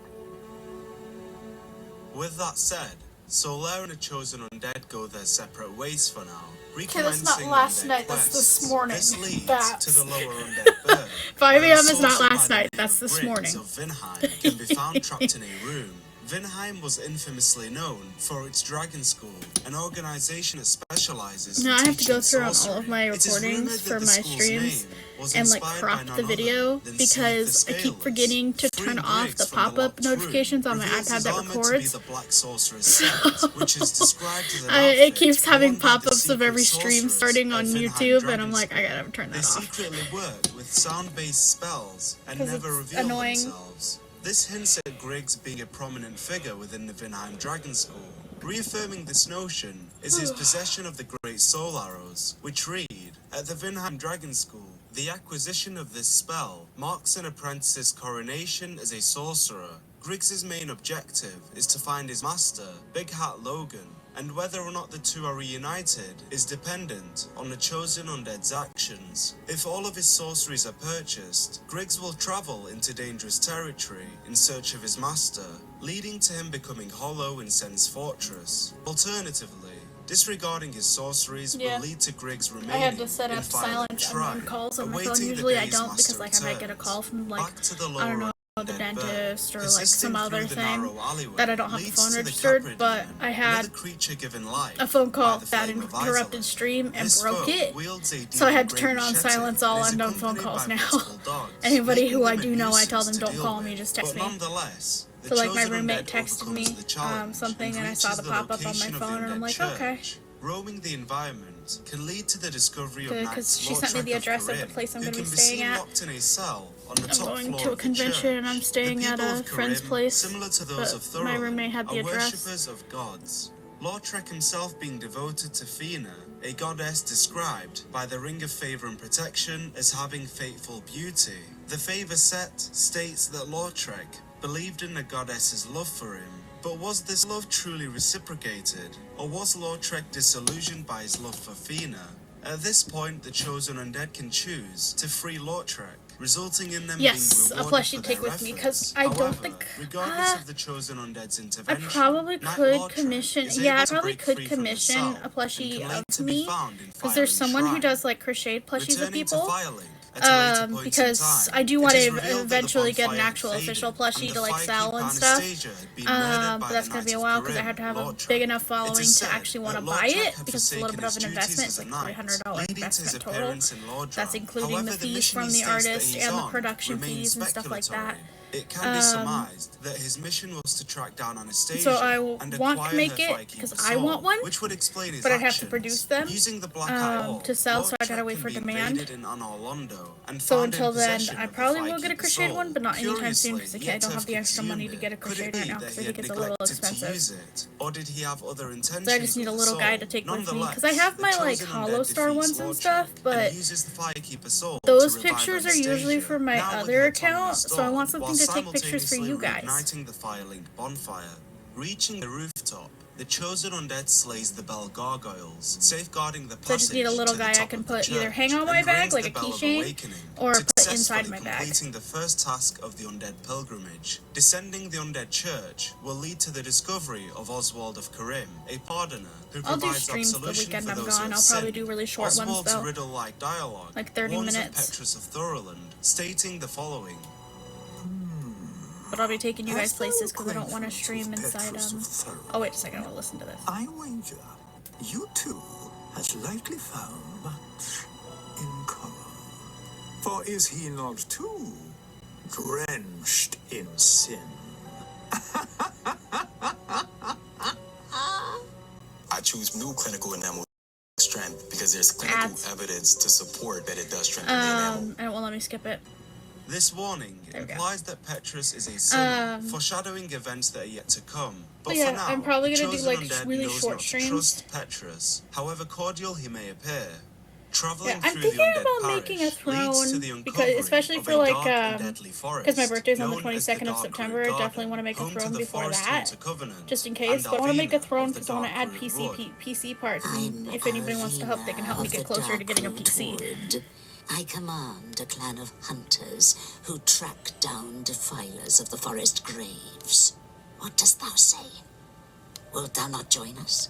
With that said, Solaire and the chosen undead go their separate ways for now. Okay, that's not last night, that's this morning. This leads That's... to the lower undead bird. 5 where a a.m. is not sorcerer last by the night, name that's of this Griggs morning. of Vinheim can be found trapped in a room. Vinheim was infamously known for its dragon school, an organization that specializes in I have to go teaching through on all of sorcery. my It is recordings rumored that for the my school's streams name was and like inspired crop by the none video other than because Steve I the keep Scaleless. forgetting to turn Freeing off Griggs the from the pop-up locked notifications room on my reveals iPad his that armor to be records. the Black Sorcerer's set, which is described as an It outfit keeps having worn by the pop-ups of every secret stream sorcerers starting at on Vinheim YouTube, and Dragon I'm like, School. I gotta turn They that off. secretly work with sound-based spells and 'Cause never it's reveal annoying. themselves. This hints at Griggs being a prominent figure within the Vinheim Dragon School. Reaffirming this notion is his possession of the Great Soul Arrows, which read, at the Vinheim Dragon School, the acquisition of this spell marks an apprentice's coronation as a sorcerer. Griggs' main objective is to find his master, Big Hat Logan, and whether or not the two are reunited is dependent on the chosen undead's actions. If all of his sorceries are purchased, Griggs will travel into dangerous territory in search of his master, leading to him becoming hollow in Sen's fortress. Alternatively, disregarding his sorceries will lead to Griggs remaining I had to set in up Firelink silence Shrine, unknown calls on my phone. awaiting the Usually I day's don't master because like I might get a call from like, back to the I don't know, the undead dentist bird, or like some persisting other through the thing narrow alleyway, that I don't have the leads phone to the registered, Capra but Demon, I had another creature given life a phone call by the that flame of interrupted Isolde. stream and This broke foe it. wields a So I had to demon turn on great silence machete all and is unknown phone accompanied calls by now. multiple dogs, Anybody making who I them a do know, I tell them nuisance to don't deal call with. me, just text But me. nonetheless, the So like my chosen roommate undead texted overcomes me the challenge something and I saw reaches the pop-up on my location of the phone and I'm undead like, church. okay. Roaming the environment can lead to the discovery of Because knights she sent me the Lautrec address of the Corinne, place I'm who going to be can staying seen at. locked in a cell on the I'm top going floor to a of the convention church. and I'm staying The at people a of friend's Corinne, place, similar to those of but my Thorolund, roommate had the are address. worshippers of gods. Lautrec himself being devoted to Fina, a goddess described by the Ring of Favour and Protection as having fateful beauty. The Favour set states that Lautrec believed in the goddess's love for him, but was this love truly reciprocated, or was Lautrec disillusioned by his love for Fina? At this point, the chosen undead can choose to free Lautrec, resulting in them Yes, being a rewarded plushie for take their with me, efforts. 'cause I don't However, think- regardless of the chosen undead's I intervention, probably Knight could Lautrec commission, is yeah, able I to probably break could free from the commission cell a plushie and can later of be me, found in because there's Firelink someone who Shrine. does like crocheted plushies of Returning to people. Firelink at a later point in Because time, I do it want is to revealed that the eventually get an bonfire actual had official faded, plushie and to the like sell firekeeper and stuff. Anastasia had been murdered by But the that's gonna be a Knights while of because I Corinne, have to have a Lautrec. big enough It following is to said actually want to that buy Lautrec it, had because it's a little forsaken bit of his an duties investment. as It's a like knight, $300 leading to his investment total. appearance in Lordran. That's including However, the the fees mission from he the states that artist he's and the on production remains fees and stuff like that. speculatory. It can be surmised that his mission was to track down Anastasia So I and want acquire to make her it, firekeeper because I soul, want one, which would explain his but I'd have to actions. produce them Using the Black Eye Orb, to sell, so I gotta Lautrec wait can for be demand. invaded in Anor Londo and So found in until then, possession I of the probably will get a firekeeper crocheted soul. one, but not anytime soon Curiously, because I yet don't to have the extra money to consumed get a it. Could it crocheted be right now that because he I think had it's a little neglected to expensive. use it, or did he have other intentions? So I just need a with the little guy soul? to take with me, Nonetheless, because I have the my like chosen hollow undead star defeats ones and Lautrec stuff, but uses the firekeeper soul those to revive pictures are usually Anastasia, for my now with other her account, autonomous so I want dawn, something while to take pictures for you guys. simultaneously reigniting the Firelink bonfire. Reaching the rooftop, the chosen undead slays the bell gargoyles, safeguarding the passage So I just need a little to the guy I top can of the put either church, hang on my and bag rings like the a bell of keychain, awakening, or put inside successfully my bag. completing the first task of the undead pilgrimage. Descending the undead church will lead to the discovery of Oswald of Karim, a pardoner who I'll do provides streams the absolution weekend for I'm those gone. who have I'll probably sinned. do really short ones Oswald's though, riddle-like dialogue like 30 warns minutes. of Petrus of Thoroland, stating the following. But I'll be taking you guys places because I don't want to stream inside. Oh wait a second, I want to listen to this. I wager you two has likely found much in common. For is he not too drenched in sin? I choose new clinical enamel strength because there's clinical Ads. evidence to support that it does strengthen the enamel. And it won't let me skip it. This warning There we go. implies that Petrus is a sinner, foreshadowing events that are yet to come. But yeah, for now, I'm probably the gonna do, chosen like, undead really knows short not to streams. trust Petrus, however cordial he may appear. Traveling I'm through thinking the undead about making a parish leads to the throne because, uncovering especially of for a like, dark and deadly forest, because my birthday's on the known as the 22nd of Dark September. Root I definitely Garden, want to make a home to throne the before Forest that, Hunter Covenant, just in and case. But I want to make a Alvina throne of the because I want to Dark add Root Wood. PC parts, and I'm if anybody wants to help, they can help me Alvina get of closer the to getting a Darkroot PC. Wood. I command a clan of hunters who track down defilers of the forest graves. What dost thou say? Wilt thou not join us?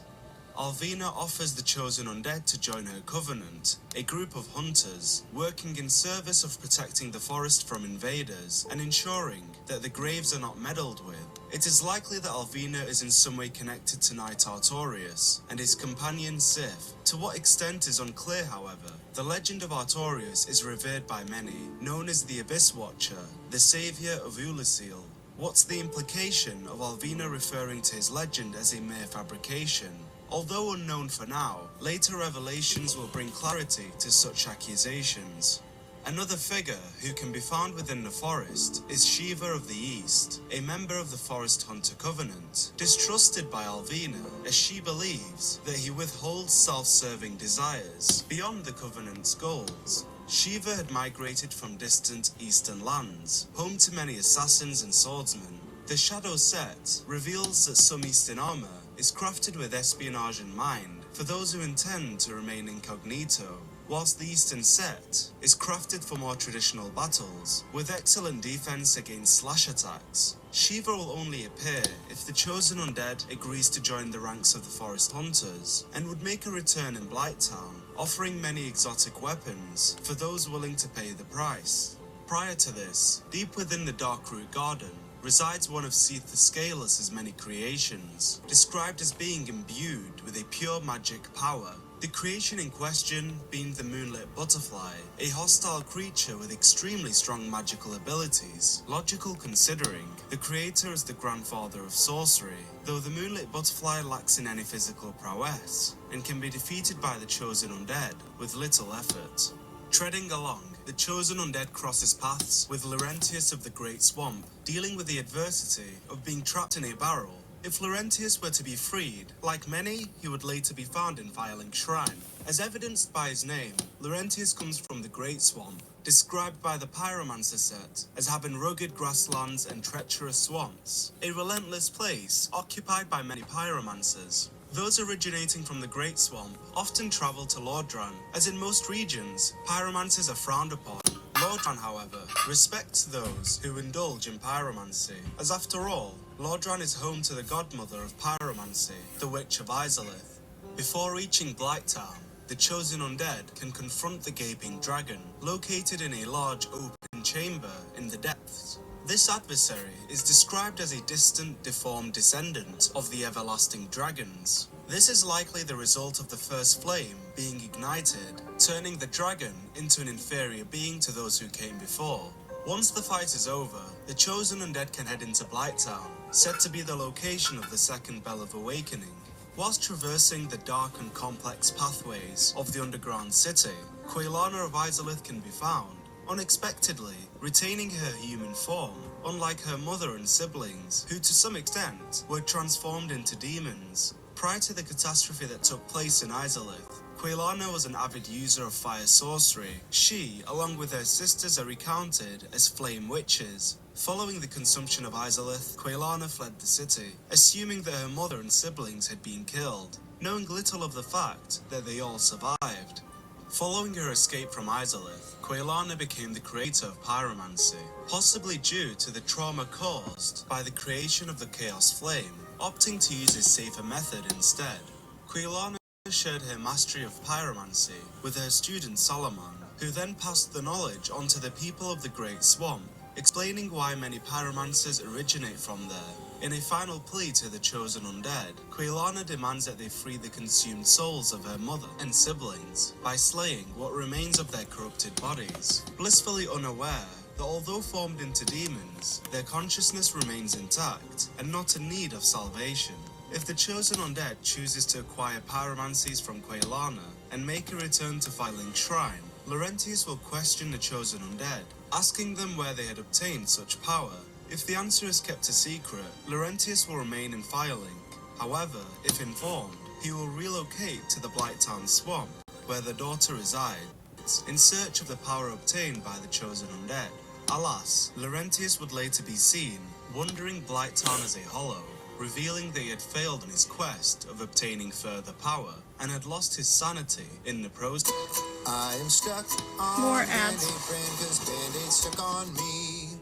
Alvina offers the chosen undead to join her covenant, a group of hunters working in service of protecting the forest from invaders and ensuring that the graves are not meddled with. It is likely that Alvina is in some way connected to Knight Artorius and his companion Sif. To what extent is unclear, however. The legend of Artorius is revered by many, known as the Abyss Watcher, the saviour of Ulasil. What's the implication of Alvina referring to his legend as a mere fabrication? Although unknown for now, later revelations will bring clarity to such accusations. Another figure who can be found within the forest is Shiva of the East, a member of the Forest Hunter Covenant, distrusted by Alvina as she believes that he withholds self-serving desires beyond the Covenant's goals. Shiva had migrated from distant eastern lands, home to many assassins and swordsmen. The Shadow Set reveals that some Eastern armor is crafted with espionage in mind for those who intend to remain incognito, whilst the Eastern Set is crafted for more traditional battles, with excellent defense against slash attacks. Shiva will only appear if the chosen undead agrees to join the ranks of the Forest Hunters, and would make a return in Blighttown, offering many exotic weapons for those willing to pay the price. Prior to this, deep within the Darkroot Garden, resides one of Seath the Scaleless' many creations, described as being imbued with a pure magic power. The creation in question being the Moonlit Butterfly, a hostile creature with extremely strong magical abilities, logical considering the creator is the grandfather of sorcery, though the Moonlit Butterfly lacks in any physical prowess, and can be defeated by the chosen undead with little effort. Treading along, the chosen undead crosses paths with Laurentius of the Great Swamp, dealing with the adversity of being trapped in a barrel. If Laurentius were to be freed, like many, he would later be found in Violink Shrine. As evidenced by his name, Laurentius comes from the Great Swamp, described by the Pyromancer set as having rugged grasslands and treacherous swamps, a relentless place occupied by many pyromancers. Those originating from the Great Swamp often travel to Lordran, as in most regions, pyromancers are frowned upon. Lordran, however, respects those who indulge in pyromancy, as after all, Lordran is home to the godmother of pyromancy, the Witch of Izalith. Before reaching Blighttown, the chosen undead can confront the gaping dragon, located in a large open chamber in the depths. This adversary is described as a distant, deformed descendant of the everlasting dragons. This is likely the result of the first flame being ignited, turning the dragon into an inferior being to those who came before. Once the fight is over, the chosen undead can head into Blighttown, said to be the location of the second Bell of Awakening. Whilst traversing the dark and complex pathways of the underground city, Quailana of Izalith can be found, unexpectedly retaining her human form, unlike her mother and siblings, who to some extent were transformed into demons. Prior to the catastrophe that took place in Izalith, Quailana was an avid user of fire sorcery. She, along with her sisters, are recounted as flame witches. Following the consumption of Izalith, Quailana fled the city, assuming that her mother and siblings had been killed, knowing little of the fact that they all survived. Following her escape from Izalith, Quailana became the creator of pyromancy, possibly due to the trauma caused by the creation of the Chaos Flame, opting to use a safer method instead. Quailana shared her mastery of pyromancy with her student Solomon, who then passed the knowledge onto the people of the Great Swamp, explaining why many pyromancers originate from there. In a final plea to the chosen undead, Quailana demands that they free the consumed souls of her mother and siblings by slaying what remains of their corrupted bodies, blissfully unaware that although formed into demons, their consciousness remains intact and not in need of salvation. If the chosen undead chooses to acquire pyromancies from Quailana and make a return to Violink Shrine, Laurentius will question the chosen undead, asking them where they had obtained such power. If the answer is kept a secret, Laurentius will remain in Violink. However, if informed, he will relocate to the Blighttown Swamp, where the daughter resides, in search of the power obtained by the chosen undead. Alas, Laurentius would later be seen wandering Blighttown as a hollow, revealing that he had failed in his quest of obtaining further power and had lost his sanity in the process. I am stuck on More ads. Band-Aid friend 'cause Band-Aid stuck on me.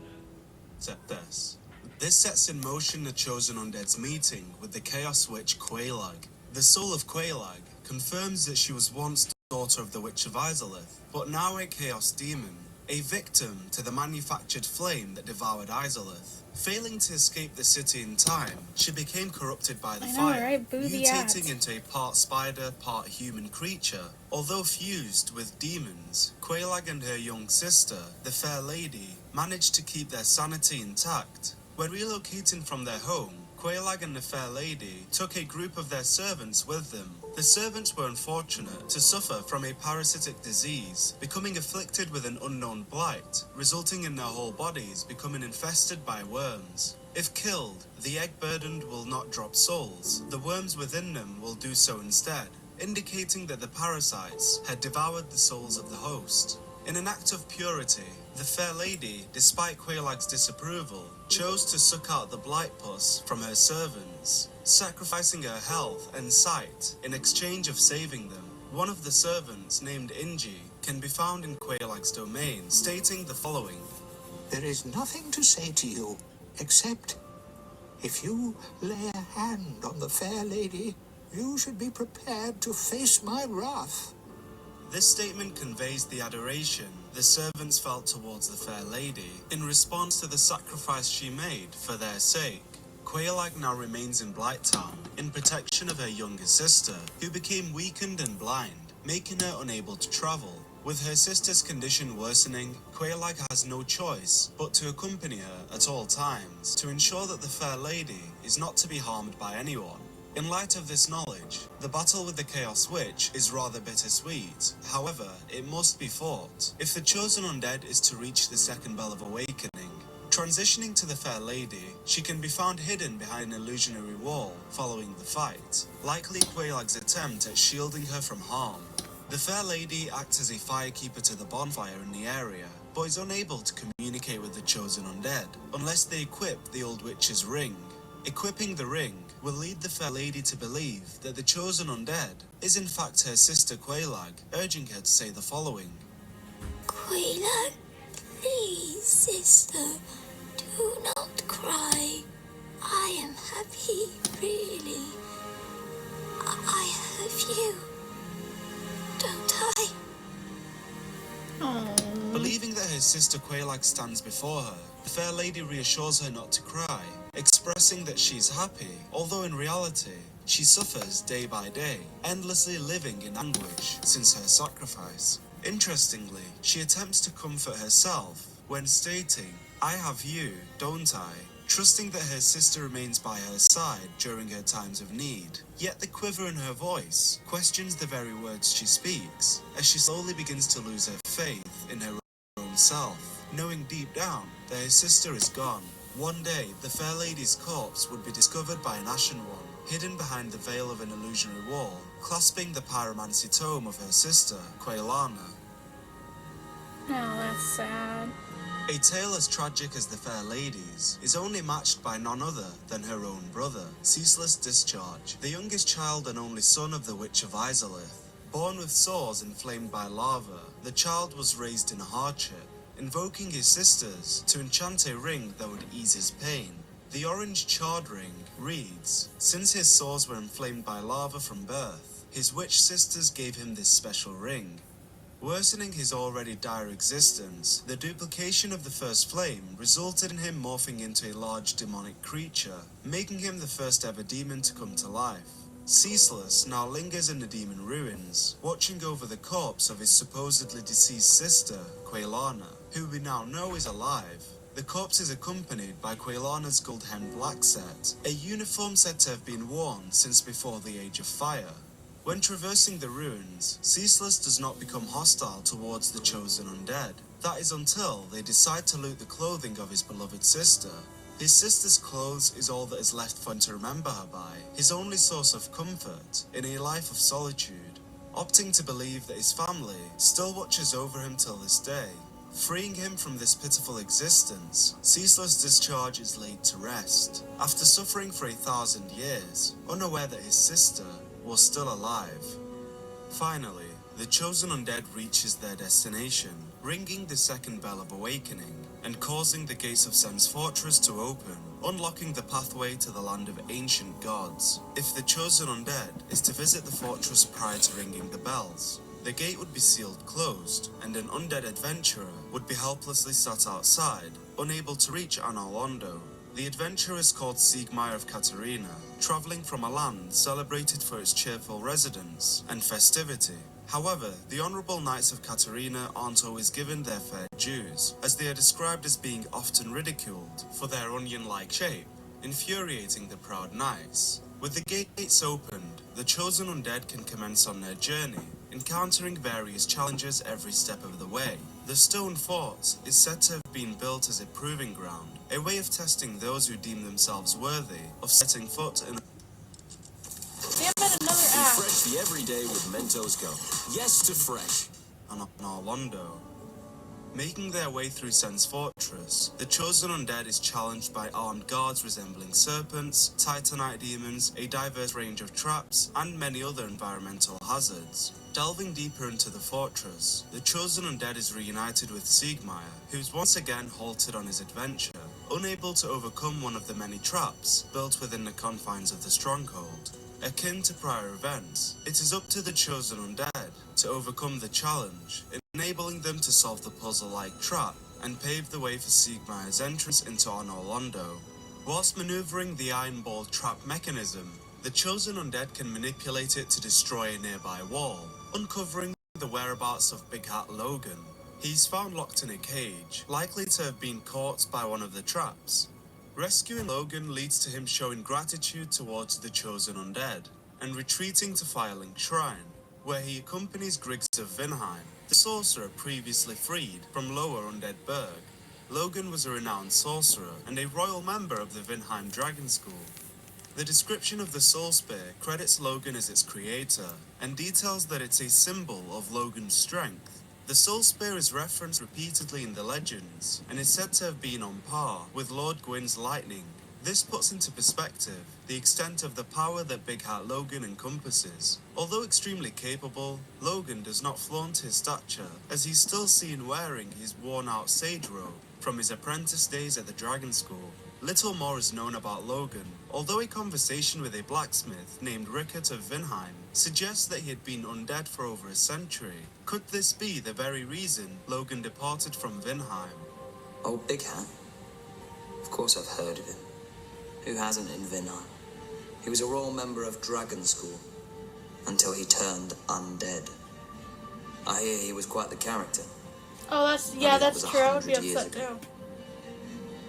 This sets in motion the chosen undead's meeting with the Chaos Witch Quelaag. The soul of Quelaag confirms that she was once daughter of the Witch of Izalith, but now a Chaos Demon, a victim to the manufactured flame that devoured Izalith. Failing to escape the city in time, she became corrupted by the fire, right? Boo the ads. mutating into a part spider, part human creature. Although fused with demons, Quelaag and her young sister, the Fair Lady, managed to keep their sanity intact. When relocating from their home, Quelaag and the Fair Lady took a group of their servants with them. The servants were unfortunate to suffer from a parasitic disease, becoming afflicted with an unknown blight, resulting in their whole bodies becoming infested by worms. If killed, the egg-burdened will not drop souls. The worms within them will do so instead, indicating that the parasites had devoured the souls of the host. In an act of purity, the Fair Lady, despite Quelaag's disapproval, chose to suck out the blight pus from her servants, sacrificing her health and sight in exchange of saving them. One of the servants, named Inji, can be found in Quelaag's domain, stating the following: There is nothing to say to you, except if you lay a hand on the Fair Lady, you should be prepared to face my wrath. This statement conveys the adoration the servants felt towards the Fair Lady in response to the sacrifice she made for their sake. Quelaag now remains in Blighttown in protection of her younger sister, who became weakened and blind, making her unable to travel. With her sister's condition worsening, Quelaag has no choice but to accompany her at all times to ensure that the Fair Lady is not to be harmed by anyone. In light of this knowledge, the battle with the Chaos Witch is rather bittersweet. However, it must be fought if the chosen undead is to reach the second bell of awakening. Transitioning to the Fair Lady, she can be found hidden behind an illusionary wall following the fight, likely Quelaag's attempt at shielding her from harm. The Fair Lady acts as a firekeeper to the bonfire in the area, but is unable to communicate with the chosen undead unless they equip the old witch's ring. Equipping the ring will lead the Fair Lady to believe that the chosen undead is in fact her sister Quelaag, urging her to say the following: Quelaag, please, sister, do not cry. I am happy, really. I have you, don't I? Oh. Believing that her sister Quelaag stands before her, the Fair Lady reassures her not to cry, expressing that she is happy, although in reality, she suffers day by day, endlessly living in anguish since her sacrifice. Interestingly, she attempts to comfort herself when stating, "I have you, don't I?" trusting that her sister remains by her side during her times of need. Yet the quiver in her voice questions the very words she speaks, as she slowly begins to lose her faith in her own self, knowing deep down that her sister is gone. One day, the Fair Lady's corpse would be discovered by an Ashen One, hidden behind the veil of an illusionary wall, clasping the pyromancy tome of her sister, Quailana. Oh, that's sad. A tale as tragic as the Fair Lady's is only matched by none other than her own brother, Ceaseless Discharge, the youngest child and only son of the Witch of Izalith. Born with sores inflamed by lava, the child was raised in hardship, invoking his sisters to enchant a ring that would ease his pain. The orange charred ring reads, since his sores were inflamed by lava from birth, his witch sisters gave him this special ring. Worsening his already dire existence, the duplication of the first flame resulted in him morphing into a large demonic creature, making him the first ever demon to come to life. Ceaseless now lingers in the demon ruins, watching over the corpse of his supposedly deceased sister, Quailana, who we now know is alive. The corpse is accompanied by Quailana's gold-hemmed black set, a uniform said to have been worn since before the Age of Fire. When traversing the ruins, Ceaseless does not become hostile towards the chosen undead. That is until they decide to loot the clothing of his beloved sister. His sister's clothes is all that is left for him to remember her by, his only source of comfort in a life of solitude. opting to believe that his family still watches over him till this day. Freeing him from this pitiful existence, ceaseless discharge is laid to rest, after suffering for 1,000 years, unaware that his sister was still alive. Finally, the chosen undead reaches their destination, ringing the second bell of awakening, and causing the gates of Sen's fortress to open, unlocking the pathway to the land of ancient gods. If the chosen undead is to visit the fortress prior to ringing the bells, the gate would be sealed closed, and an undead adventurer would be helplessly sat outside, unable to reach Anor Londo. The adventurer is called Siegmeyer of Catarina, travelling from a land celebrated for its cheerful residents and festivity. However, the honourable knights of Catarina aren't always given their fair dues, as they are described as being often ridiculed for their onion-like shape, infuriating the proud knights. With the gates opened, the chosen undead can commence on their journey, encountering various challenges every step of the way. The stone fort is said to have been built as a proving ground, a way of testing those who deem themselves worthy of setting foot in Damn it, another act. Refresh the everyday with Mentos Go. Yes to fresh. Anor Londo. Making their way through Sen's fortress, the chosen undead is challenged by armed guards resembling serpents, titanite demons, a diverse range of traps, and many other environmental hazards. Delving deeper into the fortress, the chosen undead is reunited with Siegmeyer, who is once again halted on his adventure, unable to overcome one of the many traps built within the confines of the stronghold. Akin to prior events, it is up to the chosen undead to overcome the challenge, enabling them to solve the puzzle-like trap and pave the way for Siegmeyer's entrance into Anor Londo. Whilst maneuvering the iron ball trap mechanism, the chosen undead can manipulate it to destroy a nearby wall, uncovering the whereabouts of Big Hat Logan. He's found locked in a cage, likely to have been caught by one of the traps. Rescuing Logan leads to him showing gratitude towards the chosen undead, and retreating to Firelink Shrine, where he accompanies Griggs of Vinheim, the sorcerer previously freed from Lower Undead Burg. Logan was a renowned sorcerer and a royal member of the Vinheim Dragon School. The description of the Soul Spear credits Logan as its creator, and details that it's a symbol of Logan's strength. The Soul Spear is referenced repeatedly in the legends, and is said to have been on par with Lord Gwyn's lightning. This puts into perspective the extent of the power that Big Hat Logan encompasses. Although extremely capable, Logan does not flaunt his stature, as he's still seen wearing his worn-out sage robe from his apprentice days at the Dragon School. Little more is known about Logan, although a conversation with a blacksmith named Rickert of Vinheim suggests that he had been undead for over a century. Could this be the very reason Logan departed from Vinheim? Oh, Big Hat? Of course I've heard of him. Who hasn't in Vinheim? He was a royal member of Dragon School, until he turned undead. I hear he was quite the character. Oh, that's true. I would be upset too.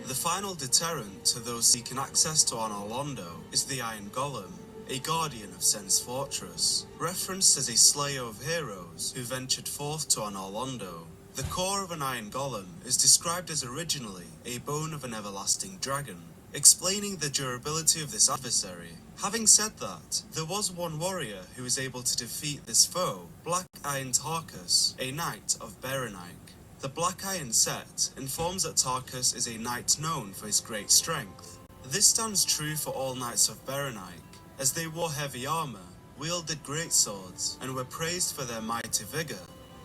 The final deterrent to those seeking access to Anor Londo is the Iron Golem, a guardian of Sen's fortress, referenced as a slayer of heroes who ventured forth to Anor Londo. The core of an Iron Golem is described as originally a bone of an everlasting dragon, explaining the durability of this adversary. Having said that, there was one warrior who was able to defeat this foe, Black Iron Tarkus, a knight of Berenik. The Black Iron set informs that Tarkus is a knight known for his great strength. This stands true for all knights of Berenik, as they wore heavy armour, wielded greatswords, and were praised for their mighty vigour.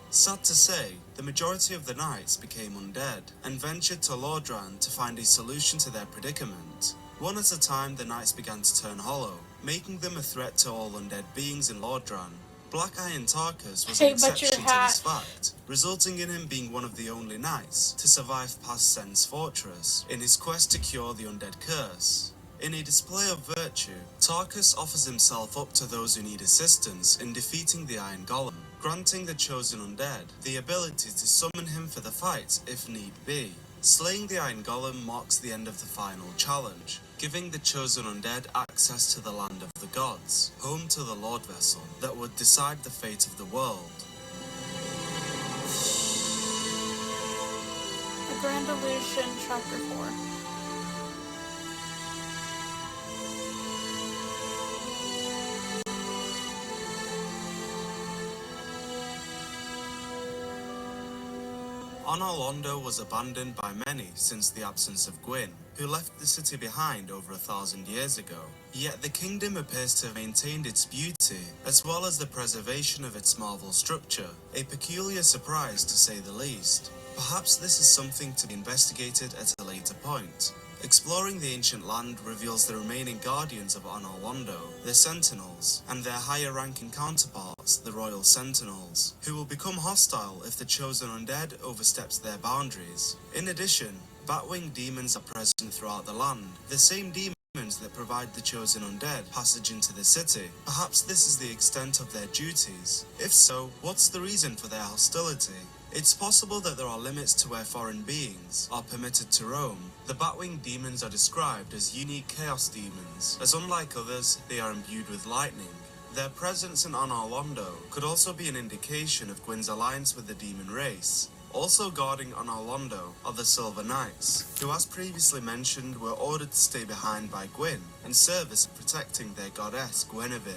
Sad to say, the majority of the knights became undead, and ventured to Lordran to find a solution to their predicament. One at a time, the knights began to turn hollow, making them a threat to all undead beings in Lordran. Black Iron Tarkus was an exception to this fact, resulting in him being one of the only knights to survive past Sen's fortress in his quest to cure the undead curse. In a display of virtue, Tarkus offers himself up to those who need assistance in defeating the Iron Golem, granting the chosen undead the ability to summon him for the fight if need be. Slaying the Iron Golem marks the end of the final challenge, giving the chosen undead access to the land of the gods, home to the Lord Vessel that would decide the fate of the world. The Grand Illusion, Chapter 4. Honor Londo was abandoned by many since the absence of Gwyn, who left the city behind over 1,000 years ago. Yet the kingdom appears to have maintained its beauty, as well as the preservation of its marble structure, a peculiar surprise to say the least. Perhaps this is something to be investigated at a later point. Exploring the ancient land reveals the remaining guardians of Honor Londo, the Sentinels, and their higher-ranking counterparts, the Royal Sentinels, who will become hostile if the chosen undead oversteps their boundaries. In addition, Batwing demons are present throughout the land, the same demons that provide the chosen undead passage into the city. Perhaps this is the extent of their duties. If so, what's the reason for their hostility? It's possible that there are limits to where foreign beings are permitted to roam. The Batwing demons are described as unique chaos demons, as unlike others, they are imbued with lightning. Their presence in Honor Londo could also be an indication of Gwyn's alliance with the demon race. Also guarding Honor Londo are the Silver Knights, who as previously mentioned were ordered to stay behind by Gwyn in service of protecting their goddess Guinevere.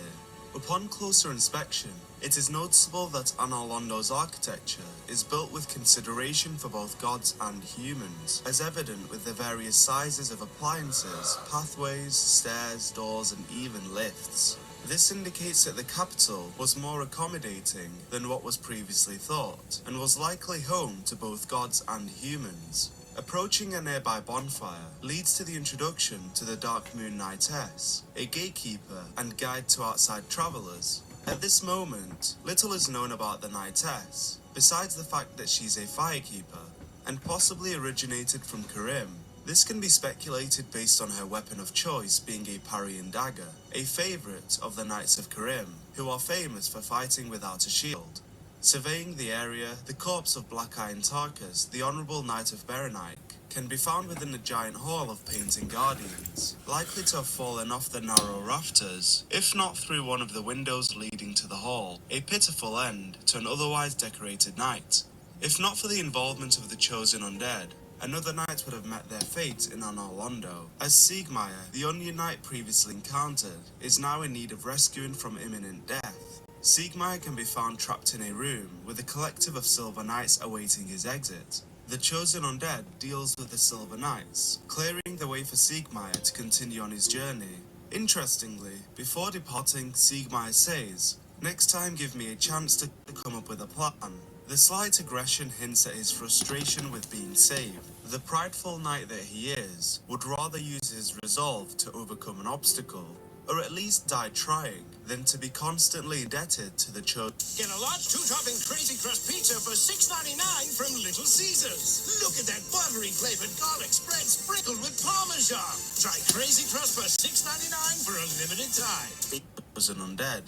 Upon closer inspection, it is noticeable that Honor Londo's architecture is built with consideration for both gods and humans, as evident with the various sizes of appliances, pathways, stairs, doors, and even lifts. This indicates that the capital was more accommodating than what was previously thought, and was likely home to both gods and humans. Approaching a nearby bonfire leads to the introduction to the Dark Moon Knightess, a gatekeeper and guide to outside travelers. At this moment, little is known about the Knightess, besides the fact that she's a firekeeper, and possibly originated from Karim. This can be speculated based on her weapon of choice being a parrying dagger, a favourite of the Knights of Karim, who are famous for fighting without a shield. Surveying the area, the corpse of Black Iron Tarkas, the Honourable Knight of Berenik, can be found within the giant hall of painting guardians, likely to have fallen off the narrow rafters, if not through one of the windows leading to the hall, a pitiful end to an otherwise decorated night. If not for the involvement of the chosen undead, another knight would have met their fate in Honor Londo, as Siegmeyer, the Onion Knight previously encountered, is now in need of rescuing from imminent death. Siegmeyer can be found trapped in a room with a collective of Silver Knights awaiting his exit. The chosen undead deals with the Silver Knights, clearing the way for Siegmeyer to continue on his journey. Interestingly, before departing, Siegmeyer says, "Next time give me a chance to come up with a plan." The slight aggression hints at his frustration with being saved. The prideful knight that he is would rather use his resolve to overcome an obstacle, or at least die trying, than to be constantly indebted to the chosen. Get a large two-topping Crazy Crust pizza for $6.99 from Little Caesars. Look at that buttery flavored garlic spread sprinkled with Parmesan. Try Crazy Crust for $6.99 for a limited time. Chosen undead.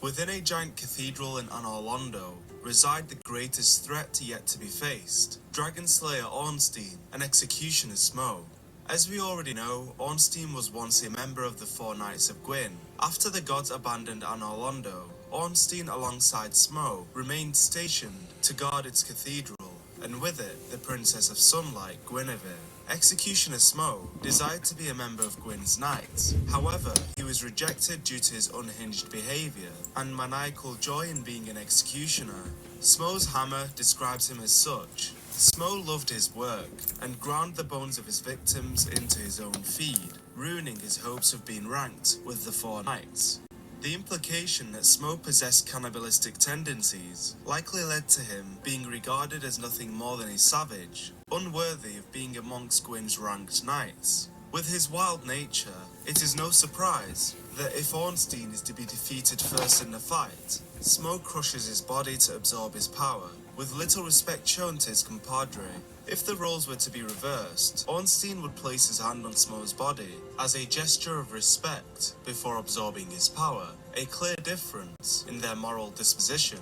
Within a giant cathedral in Honor Londo reside the greatest threat yet to be faced, Dragon Slayer Ornstein and Executioner Smo. As we already know, Ornstein was once a member of the Four Knights of Gwyn. After the gods abandoned Honor Londo, Ornstein alongside Smo remained stationed to guard its cathedral, and with it, the Princess of Sunlight, Guinevere. Executioner Smo desired to be a member of Gwyn's Knights. However, he was rejected due to his unhinged behaviour and maniacal joy in being an executioner. Smo's hammer describes him as such. Smo loved his work and ground the bones of his victims into his own feed, ruining his hopes of being ranked with the Four Knights. The implication that Smo possessed cannibalistic tendencies likely led to him being regarded as nothing more than a savage, unworthy of being amongst Gwyn's ranked knights. With his wild nature, it is no surprise that if Ornstein is to be defeated first in the fight, Smo crushes his body to absorb his power, with little respect shown to his compadre. If the roles were to be reversed, Ornstein would place his hand on Smo's body as a gesture of respect before absorbing his power, a clear difference in their moral disposition.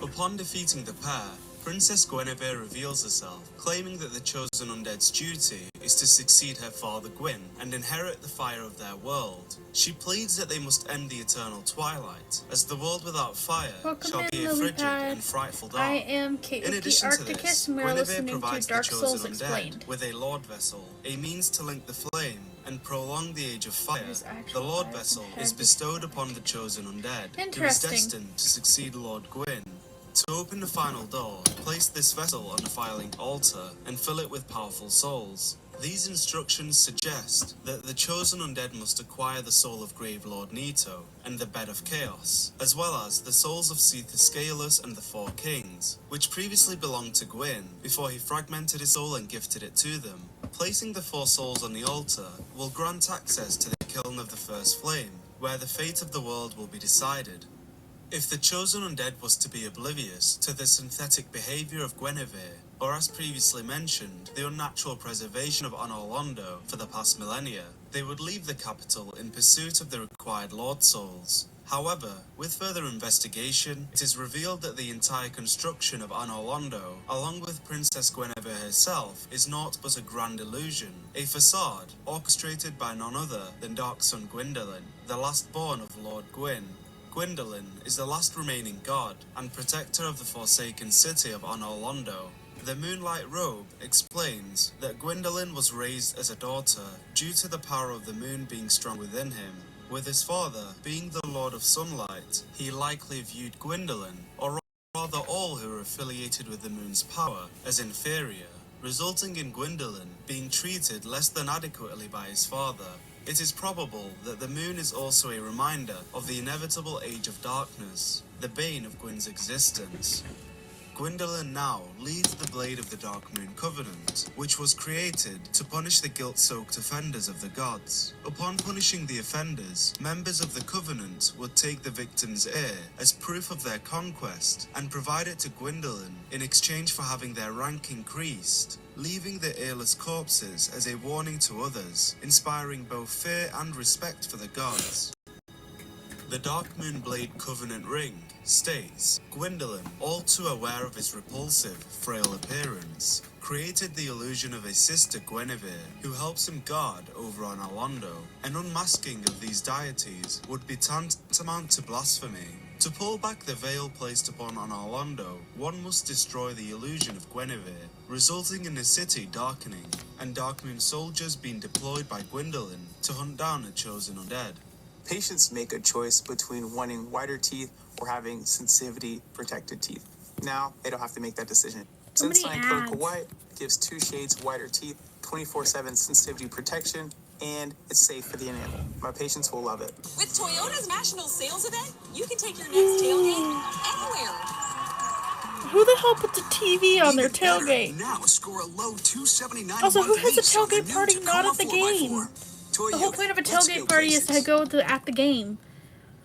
Upon defeating the pair, Princess Guinevere reveals herself, claiming that the chosen undead's duty is to succeed her father Gwyn and inherit the fire of their world. She pleads that they must end the eternal twilight, as the world without fire shall be a frigid and frightful dark. I am Kate In addition to Arcticus, this, and we're Guinevere listening to provides the Dark chosen Souls undead Explained. with a Lord Vessel, a means to link the flame and prolong the age of fire. The Lord Vessel is bestowed upon the chosen undead, who is Interesting. destined to succeed Lord Gwyn. To open the final door, place this vessel on a filing altar and fill it with powerful souls. These instructions suggest that the chosen undead must acquire the soul of Grave Lord Nito and the Bed of Chaos, as well as the souls of Seth Scalus and the Four Kings, which previously belonged to Gwyn before he fragmented his soul and gifted it to them. Placing the 4 souls on the altar will grant access to the kiln of the First Flame, where the fate of the world will be decided. If the chosen undead was to be oblivious to the synthetic behaviour of Guinevere, or as previously mentioned, the unnatural preservation of Anor Londo for the past millennia, they would leave the capital in pursuit of the required Lord Souls. However, with further investigation, it is revealed that the entire construction of Anor Londo, along with Princess Guinevere herself, is naught but a grand illusion, a facade orchestrated by none other than Dark Sun Gwyndolin, the last born of Lord Gwyn. Gwyndolin is the last remaining god and protector of the forsaken city of Anor Londo. The Moonlight Robe explains that Gwyndolin was raised as a daughter due to the power of the moon being strong within him. With his father being the Lord of Sunlight, he likely viewed Gwyndolin, or rather all who were affiliated with the moon's power, as inferior, resulting in Gwyndolin being treated less than adequately by his father. It is probable that the moon is also a reminder of the inevitable Age of Darkness, the bane of Gwyn's existence. Gwyndolin now leads the Blade of the Dark Moon Covenant, which was created to punish the guilt-soaked offenders of the gods. Upon punishing the offenders, members of the Covenant would take the victim's ear as proof of their conquest and provide it to Gwyndolin in exchange for having their rank increased, leaving the earless corpses as a warning to others, inspiring both fear and respect for the gods. The Dark Moon Blade Covenant ring states, Gwyndolin, all too aware of his repulsive, frail appearance, created the illusion of a sister Guinevere who helps him guard over Anor Londo. An unmasking of these deities would be tantamount to blasphemy. To pull back the veil placed upon Anor Londo, one must destroy the illusion of Guinevere, resulting in the city darkening, and Darkmoon soldiers being deployed by Gwyndolin to hunt down a chosen undead. Patients make a choice between wanting whiter teeth or having sensitivity protected teeth. Now, they don't have to make that decision. Sensodyne Clinical White gives 2 shades whiter teeth, 24/7 sensitivity protection, and it's safe for the enamel. My patients will love it. With Toyota's national sales event, you can take your next tailgate anywhere. Who the hell put the TV on their tailgate? Now score a low $279. Also, who has a tailgate party not at the game? The whole point of a tailgate party is to go at the game.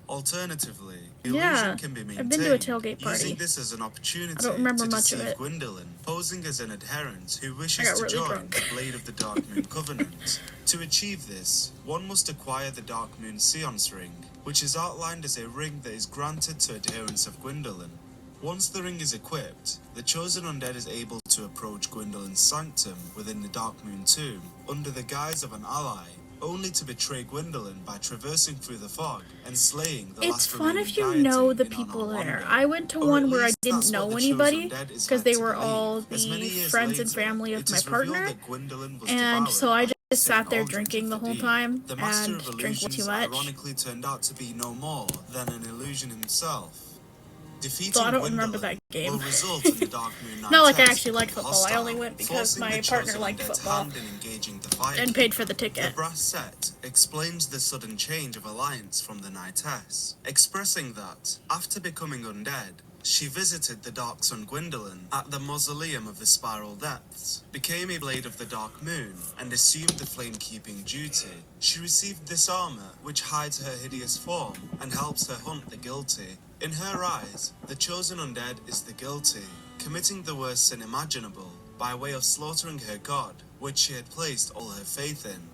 Alternatively, the illusion can be maintained. I've been to a tailgate party. Using this as an opportunity I don't remember to much of deceive it. Gwyndolin, posing as an adherent who wishes to join the Blade of the Dark Moon Covenant. To achieve this, one must acquire the Dark Moon Seance Ring, which is outlined as a ring that is granted to adherents of Gwyndolin. Once the ring is equipped, the chosen undead is able to approach Gwyndolin's sanctum within the Dark Moon Tomb under the guise of an ally, only to betray Gwyndolin by traversing through the fog and slaying the last remaining deity. It's fun if you know the people there. I went to one where I didn't know anybody because they were all the friends and family of my partner, and so I just sat there drinking the whole time and drank way too much. Ironically turned out to be no more than an illusion himself. So I don't remember that game. Not like I actually liked football. I only went because my partner liked football and paid for the ticket. The brass set explains the sudden change of alliance from the Knightess, expressing that, after becoming undead, she visited the Dark Sun Gwyndolin at the Mausoleum of the Spiral Depths, became a Blade of the Dark Moon, and assumed the flame-keeping duty. She received this armor, which hides her hideous form and helps her hunt the guilty. In her eyes, the chosen undead is the guilty, committing the worst sin imaginable by way of slaughtering her god, which she had placed all her faith in.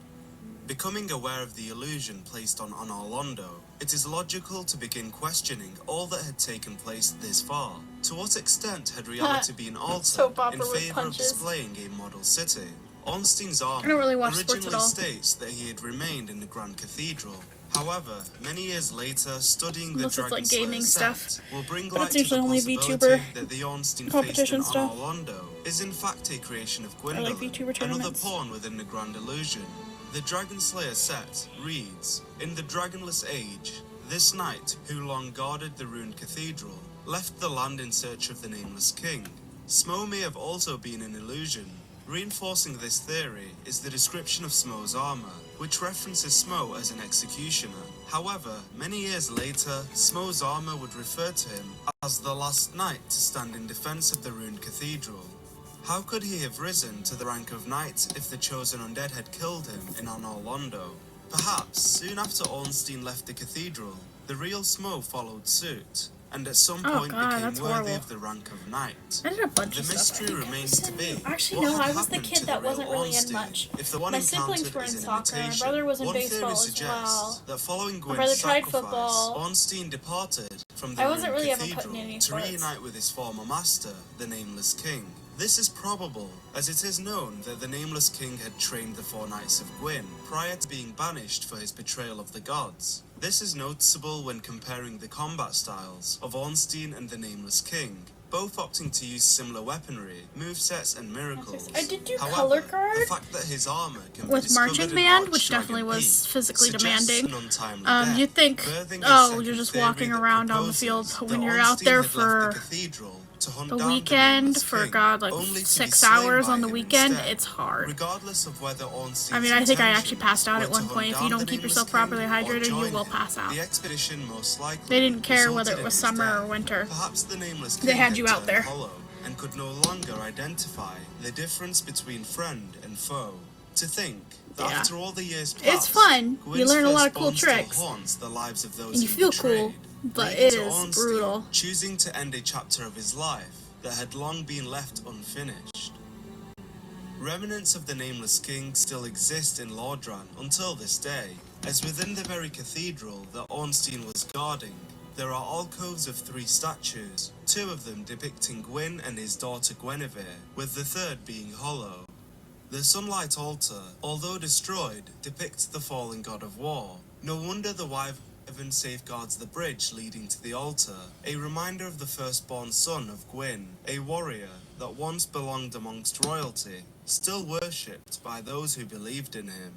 Becoming aware of the illusion placed on Anor Londo, it is logical to begin questioning all that had taken place this far. To what extent had reality been altered in favor of displaying a model city? Ornstein's armor originally states that he had remained in the Grand Cathedral. However, many years later, studying the Dragon Slayer set will bring light to the possibility that the Ornstein faced in Anor Londo is in fact a creation of Gwyndolin, another pawn within the Grand Illusion. The Dragon Slayer set reads, in the Dragonless Age, this knight, who long guarded the ruined cathedral, left the land in search of the Nameless King. Smough may have also been an illusion. Reinforcing this theory is the description of Smough's armor, which references Smough as an executioner. However, many years later, Smough's armor would refer to him as the last knight to stand in defense of the ruined cathedral. How could he have risen to the rank of knight if the chosen undead had killed him in Anor Londo? Perhaps, soon after Ornstein left the cathedral, the real Smough followed suit, and at some point became worthy of the rank of knight. I did a bunch The of mystery stuff. remains to be. Actually, no, I was the kid that wasn't really in much. If the one My siblings were in soccer. My brother was in baseball as well. That following My brother Gwyn's tried sacrifice, football. Ornstein departed from the I wasn't really ever cathedral put in any to sports. reunite with his former master, the Nameless King. This is probable, as it is known that the Nameless King had trained the four Knights of Gwyn prior to being banished for his betrayal of the gods. This is noticeable when comparing the combat styles of Ornstein and the Nameless King, both opting to use similar weaponry, movesets, and miracles. I did do However, color card the fact that his armor can with be discovered marching in band, which Archdragon definitely was Peak physically suggests demanding. an untimely death, You'd think, birthing a oh, second you're just theory walking that around on the field proposes when that you're out Ornstein there had left for the cathedral to hunt the down the weekend Nameless for King, God, like only to be 6 slain hours by on the him weekend. instead. It's hard. Regardless of whether Ornstein's I mean, I think I actually intentions passed out at were one to point. hunt If you down don't the keep yourself Nameless properly King or hydrated, you join will him, pass out. the expedition most likely They didn't care resulted whether it in was his summer death. or winter. Perhaps the Nameless King They had you out turned there. hollow and could no longer identify the difference between friend and foe. To think that Yeah. after all the years passed, It's fun. You Gwyn's learn a lot of cool firstborn still tricks. haunts the lives of those And you he feel betrayed, cool, but leading it to is Ornstein brutal. choosing to end a chapter of his life that had long been left unfinished. Remnants of the Nameless King still exist in Lordran until this day, as within the very cathedral that Ornstein was guarding, there are alcoves of 3 statues, 2 of them depicting Gwyn and his daughter Guinevere, with the third being hollow. The Sunlight Altar, although destroyed, depicts the fallen god of war. No wonder the Wyvern safeguards the bridge leading to the altar, a reminder of the firstborn son of Gwyn, a warrior that once belonged amongst royalty, still worshipped by those who believed in him.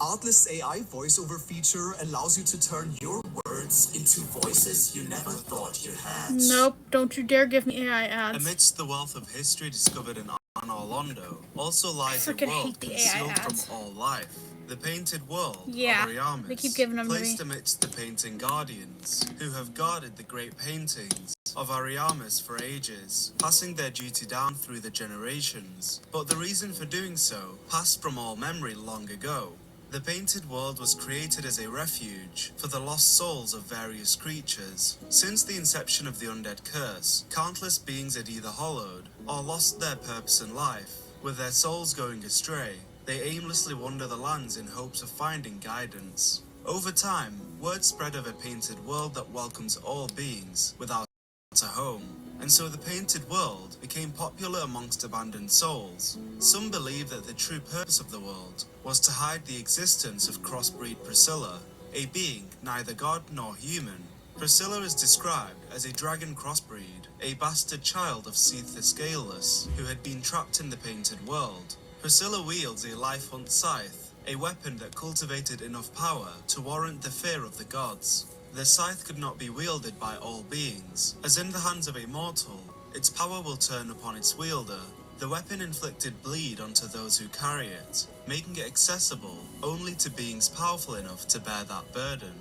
Atlas AI voiceover feature allows you to turn your words into voices you never thought you had. Nope, don't you dare give me AI ads. Amidst the wealth of history discovered in Anor Londo, also lies a freaking world hate the AI concealed ads. from all life. The painted world Yeah, of IRIAM they keep giving them to placed me. amidst the painting guardians, who have guarded the great paintings of Ariamis for ages, passing their duty down through the generations. But the reason for doing so passed from all memory long ago. The painted world was created as a refuge for the lost souls of various creatures. Since the inception of the undead curse, countless beings had either hollowed or lost their purpose in life. With their souls going astray, they aimlessly wander the lands in hopes of finding guidance. Over time, word spread of a painted world that welcomes all beings without a home, and so the painted world became popular amongst abandoned souls. Some believe that the true purpose of the world was to hide the existence of crossbreed Priscilla, a being neither god nor human. Priscilla is described as a dragon crossbreed, a bastard child of Seath the Scaleless, who had been trapped in the painted world. Priscilla wields a life hunt scythe, a weapon that cultivated enough power to warrant the fear of the gods. The scythe could not be wielded by all beings, as in the hands of a mortal, its power will turn upon its wielder. The weapon inflicted bleed onto those who carry it, making it accessible only to beings powerful enough to bear that burden.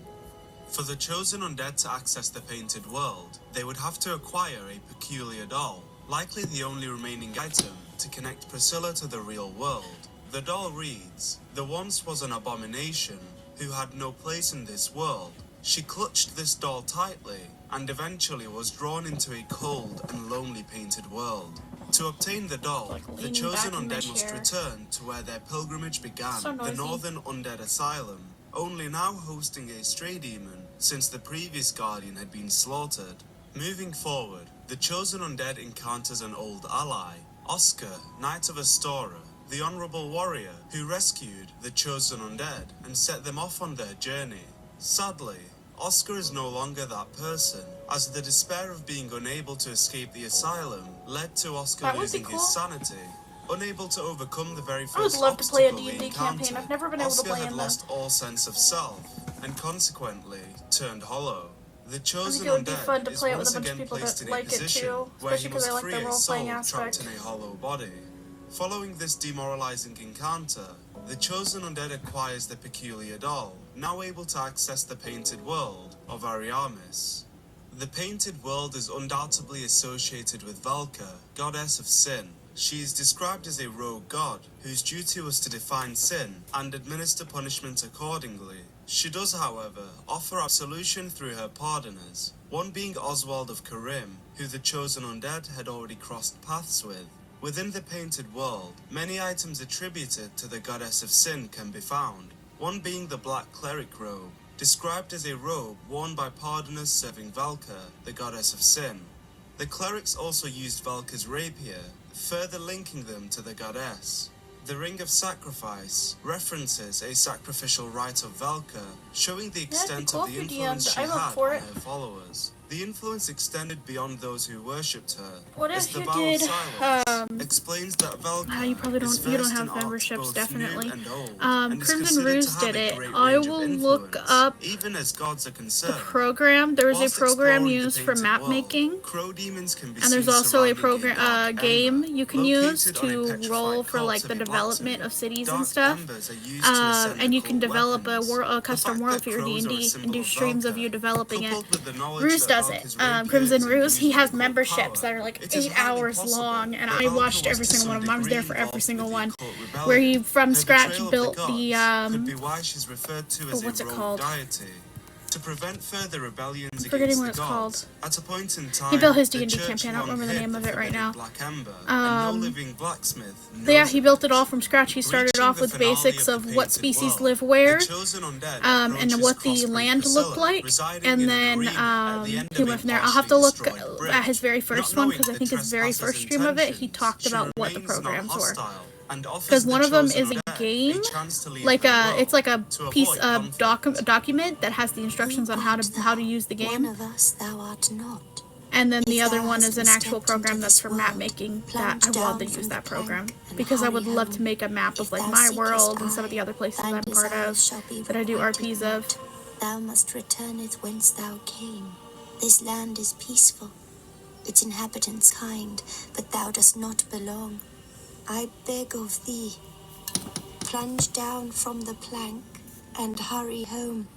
For the chosen undead to access the painted world, they would have to acquire a peculiar doll, likely the only remaining item to connect Priscilla to the real world. The doll reads, "The once was an abomination, who had no place in this world. She clutched this doll tightly, and eventually was drawn into a cold and lonely painted world." To obtain the doll, the chosen undead must return to where their pilgrimage began, the Northern Undead Asylum, only now hosting a stray demon since the previous guardian had been slaughtered. Moving forward, the chosen undead encounters an old ally, Oscar, Knight of Astora, the honorable warrior who rescued the chosen undead and set them off on their journey. Sadly, Oscar is no longer that person, as the despair of being unable to escape the asylum led to Oscar losing his sanity. Unable to overcome the very I would first love to play a obstacle D&D he campaign. encountered, I've never been able to Oscar play had in lost all sense of self, and consequently turned hollow. The I chosen think it would be fun undead to is play it with once a bunch of again people placed that in a like it position too, where especially he because I must like free the a role-playing soul trapped aspect. in a hollow body. Following this demoralizing encounter, the chosen undead acquires the peculiar doll, now able to access the painted world of IRIAM US I. The painted world is undoubtedly associated with Valka, goddess of sin. She is described as a rogue god, whose duty was to define sin and administer punishment accordingly. She does, however, offer absolution through her pardoners, one being Oswald of Karim, who the chosen undead had already crossed paths with. Within the painted world, many items attributed to the goddess of sin can be found, one being the black cleric robe, described as a robe worn by pardoners serving Valka, the goddess of sin. The clerics also used Valka's rapier, further linking them to the goddess. The Ring of Sacrifice references a sacrificial rite of Valka, showing the extent of the influence she had on her followers. The influence extended beyond those who worshipped her, What as if the you Vow did, of Silence explains that Valka you probably is don't, you don't versed in have arts memberships, both definitely. new and old, and is Crimson considered Ruse to have did a it. great I range of will look influence, up even as gods are the concerned. program. There is a Whilst program exploring the used for painted map world, making, crow demons can be and there's seen also a surrounding program, dark game ember, you can use located on a to petrified roll for like corpse the of a development blacksmith. of cities Dark and stuff. embers are used to ascend And you can occult develop weapons. a The custom fact world that for your crows are a D&D and symbol do of streams of Valka, you developing it. coupled with the knowledge Ruse that does it. Valka's rapier Crimson is Ruse, he imbued has with occult memberships power, that are like it is 8 highly hours possible long, and that I Valka watched was every to single one some of them. I was there degree for every involved single with the one, occult where rebellion. he from Her scratch betrayal of built gods the could be why she's referred to as what's a it rogue called? deity. To prevent further rebellions I'm forgetting against what the it's gods, called. at a point in He time, built his the D&D church campaign. I don't long remember the hid name of it right forbidden now. black ember, and no living blacksmith knows Yeah, he of built it all from scratch. He started Reaching off the with finale basics the of what painted species world, live where, the chosen undead and approaches what the Crossbreed land Priscilla, looked like, residing and in an then arena at the end he of a went from there. I'll have to partially look destroyed bridge. at his very first Not one, knowing because I the think his very trespasser's first stream of it, he intentions, talked she about what the remains programs were. non-hostile and offers Because the one of them chosen is a undead game, chance to leave like the it's world like a to piece avoid of conflict. document that has the instructions on how to use the game. One of us thou art not. And then the If other thou one hast is an actual stepped program into that's this for map world, making that plunge I down want to from use the that plank program. and Because I hurry would love home. to make a map of If like thou my seekest world and some of I, the other places thine I'm part of, desires shall be that I do requited RPs not. of. Thou must returneth whence thou came. This land is peaceful, its inhabitants kind, but thou dost not belong. I beg of thee, plunge down from the plank and hurry home.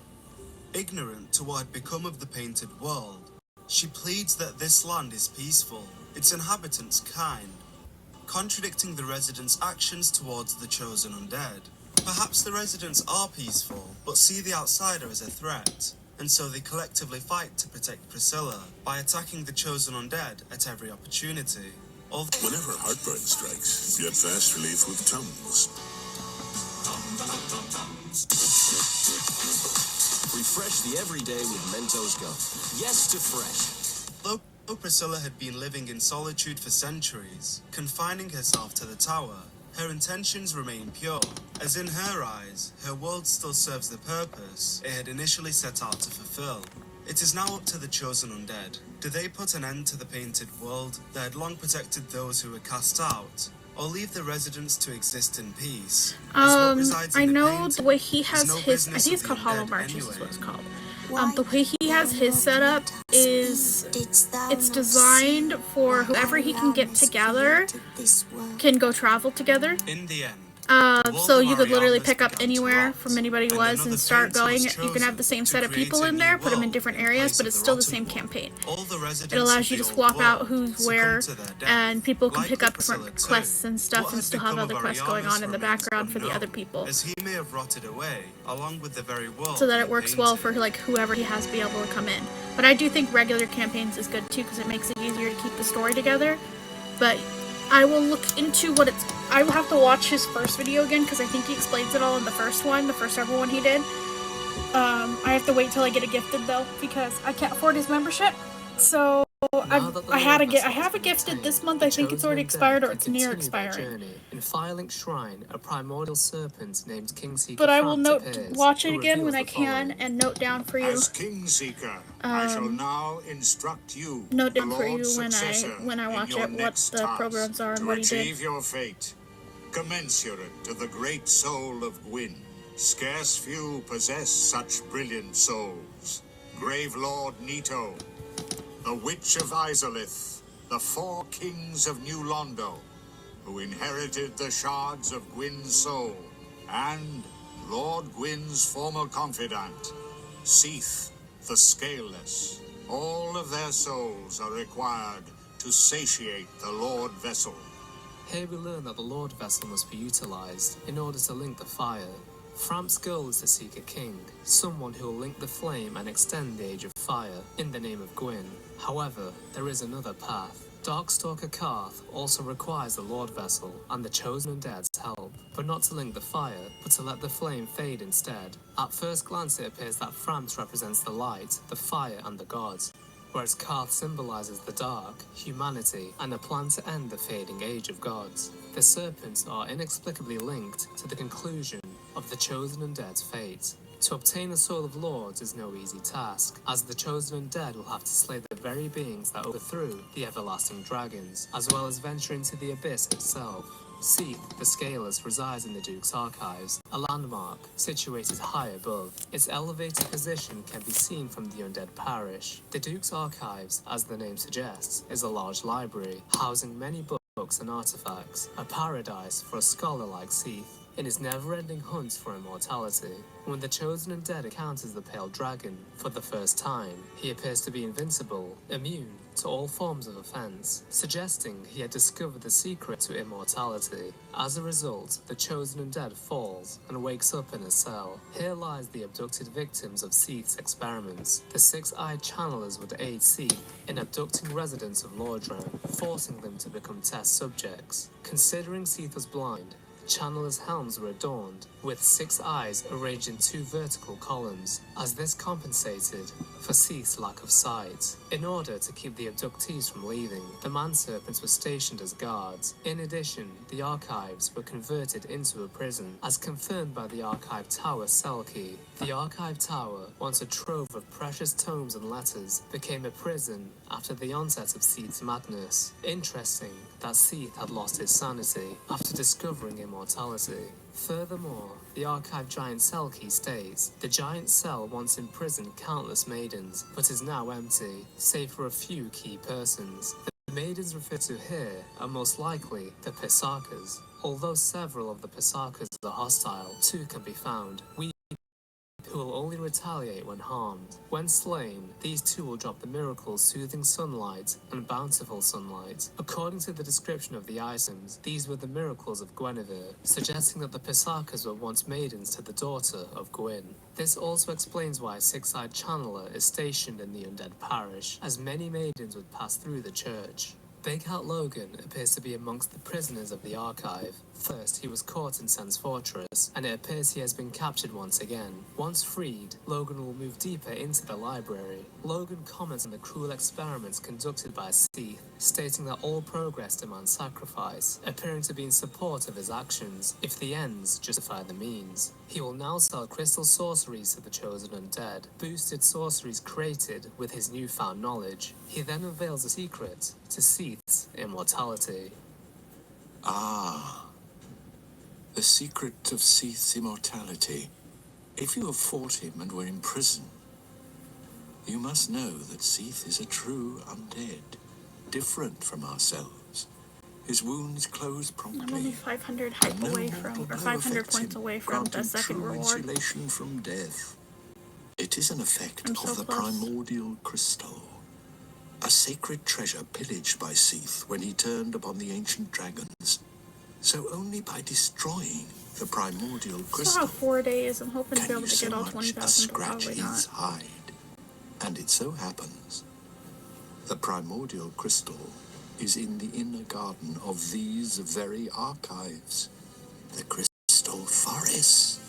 Ignorant to what had become of the painted world, she pleads that this land is peaceful, its inhabitants kind, contradicting the residents' actions towards the chosen undead. Perhaps the residents are peaceful, but see the outsider as a threat, and so they collectively fight to protect Priscilla by attacking the chosen undead at every opportunity. Whenever heartburn strikes, get fast relief with Tums. Refresh the everyday with Mentos Gum. Yes to fresh. Though Priscilla had been living in solitude for centuries, confining herself to the tower, her intentions remain pure, as in her eyes, her world still serves the purpose it had initially set out to fulfill. It is now up to the chosen undead. Do they put an end to the painted world that had long protected those who were cast out, or leave the residents to exist in peace? I know the way he has his, I think it's called Hollow Marches is what it's called. The way he has his setup is, it's designed for whoever he can get together can go travel together. In the end, So you could literally pick up anywhere from anybody was and start going. You can have the same set of people in there, put them in different areas, but it's still the same campaign. It allows you to swap out who's where, and people can pick up different quests and stuff and still have other quests going on in the background for the other people. as he may have rotted away, along with the very world So that he it works painted. well for like whoever he has to be able to come in. But I do think regular campaigns is good too because it makes it easier to keep the story together. But I will look into what it's. I will have to watch his first video again because I think he explains it all in the first one, the first ever one he did. I have to wait till I get it gifted though because I can't afford his membership. So I have it gifted this month. I think it's already expired or it's near expiring. In Firelink Shrine, a primordial serpent named Kingseeker But I will watch it again when I can and note down for you. As Kingseeker, I shall now instruct you, Note the down for you Lord's when successor, I watch in your it what next the task programs are and to what he did. achieve your fate, commensurate to the great soul of Gwyn. Scarce few possess such brilliant souls. Grave Lord Nito, the Witch of Izalith, the 4 kings of New Londo, who inherited the shards of Gwyn's soul, and Lord Gwyn's former confidant, Seath, the Scaleless. All of their souls are required to satiate the Lord Vessel. Here we learn that the Lord Vessel must be utilized in order to link the fire. Framp's goal is to seek a king, someone who will link the flame and extend the Age of Fire in the name of Gwyn. However, there is another path. Darkstalker Karth also requires the Lord Vessel and the Chosen Undead's help, but not to link the fire, but to let the flame fade instead. At first glance it appears that Framps represents the light, the fire and the gods, whereas Karth symbolizes the dark, humanity, and a plan to end the fading age of gods. The serpents are inexplicably linked to the conclusion of the Chosen Undead's fate. To obtain the Soul of Lords is no easy task, as the Chosen Undead will have to slay the very beings that overthrew the everlasting dragons, as well as venture into the abyss itself. Seath, the Scaleless, resides in the Duke's Archives, a landmark situated high above. Its elevated position can be seen from the Undead Parish. The Duke's Archives, as the name suggests, is a large library, housing many books and artifacts, a paradise for a scholar like Seath in his never-ending hunt for immortality. When the Chosen Undead encounters the Pale Dragon for the first time, he appears to be invincible, immune to all forms of offense, suggesting he had discovered the secret to immortality. As a result, the Chosen Undead falls and wakes up in a cell. Here lies the abducted victims of Seath's experiments. The 6-eyed channelers would aid Seath in abducting residents of Lordran, forcing them to become test subjects. Considering Seath was blind, Channelers' helms were adorned with 6 eyes arranged in 2 vertical columns, as this compensated for Seath's lack of sight. In order to keep the abductees from leaving, the manserpents were stationed as guards. In addition, the archives were converted into a prison, as confirmed by the Archive Tower cell key. The Archive Tower, once a trove of precious tomes and letters, became a prison after the onset of Seath's madness. Interesting that Seath had lost his sanity after discovering immortality. Furthermore, the Archive Giant Cell key states, the giant cell once imprisoned countless maidens, but is now empty, save for a few key persons. The maidens referred to here are most likely the Pisakas. Although several of the Pisakas are hostile, 2 can be found, who will only retaliate when harmed. When slain, these 2 will drop the miracles Soothing Sunlight and Bountiful Sunlight. According to the description of the items, these were the miracles of Guinevere, suggesting that the Pisakas were once maidens to the daughter of Gwyn. This also explains why a 6-eyed channeler is stationed in the Undead Parish, as many maidens would pass through the church. Big Hat Logan appears to be amongst the prisoners of the Archive. First, he was caught in Sen's fortress, and it appears he has been captured once again. Once freed, Logan will move deeper into the library. Logan comments on the cruel experiments conducted by Seath, stating that all progress demands sacrifice, appearing to be in support of his actions, if the ends justify the means. He will now sell crystal sorceries to the Chosen Undead, boosted sorceries created with his newfound knowledge. He then unveils a secret to Seath's immortality. Ah, the secret of Seath's immortality. If you have fought him and were in prison, you must know that Seath is a true undead, different from ourselves. His wounds closed promptly. I'm only 500 hype away from, or 500 points away from the second reward. Insulation from death. It is an effect I'm so of the close. primordial crystal, a sacred treasure pillaged by Seath when he turned upon the ancient dragons. So only by destroying the primordial Still crystal have 4 days. I'm hoping to be can able you to so get all much 20,000, as but scratch probably his not. hide. And it so happens, the primordial crystal is in the inner garden of these very archives, the Crystal Forest.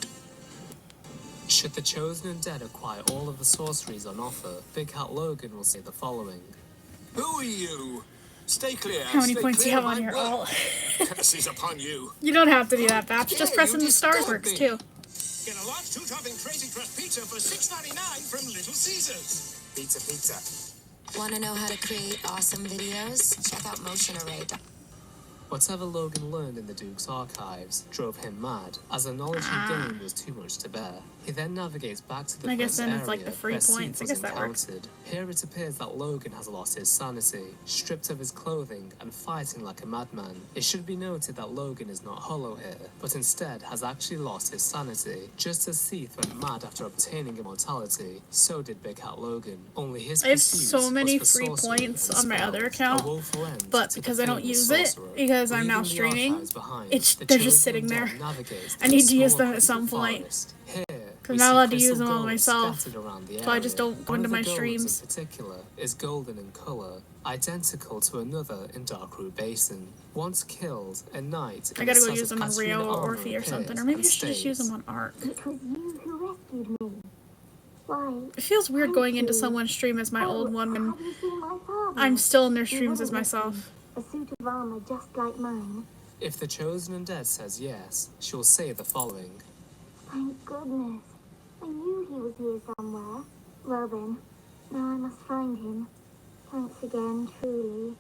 Should the Chosen Undead acquire all of the sorceries on offer, Big Hat Logan will say the following. Who are you? Stay clear. How many Stay points do you clear have of on my your work. alt? Curses upon you. You don't have to do that, Baps. Just Yeah, press you in the stars disturbed works me. too. Get a large 2-topping Crazy Crust pizza for $6.99 from Little Caesars. Pizza, pizza. Want to know how to create awesome videos? Check out Motion Array. Whatever Logan learned in the Duke's archives drove him mad, as the knowledge he gained was too much to bear. He then navigates back to the I guess then area it's like the free where points. Seath I was guess that works. encountered. Here it appears that Logan has lost his sanity, stripped of his clothing and fighting like a madman. It should be noted that Logan is not hollow here, but instead has actually lost his sanity. Just as Seath went mad after obtaining immortality, so did Big Hat Logan. Only his I have pursuit so many was for free sorcery points and on my spells, other a account, woeful end but to the because I don't famous use it, sorcerer. because I'm now Leaving the streaming, archives behind, the they're just chosen sitting there. undead navigates I to need a to use small them at some crystal point. forest. Here, I'm not allowed to use them on myself, so I just don't go One into of the my golems streams. in particular is golden in colour, identical to another in Darkroot Basin. Once killed, a knight I in gotta a go set use of them on Catarina Rio or armour Orphe or something, appears or maybe and I should just use them states, on Arc. It was you who rescued me. Why? It feels weird thank going into you. someone's stream as my old one when Have you seen my father? I'm still in their He streams as wouldn't let myself. me. A suit of armor just like mine. If the chosen undead says yes, she'll say the following. Thank goodness. I knew he was here somewhere. Well then, now I must find him. Thanks again, truly.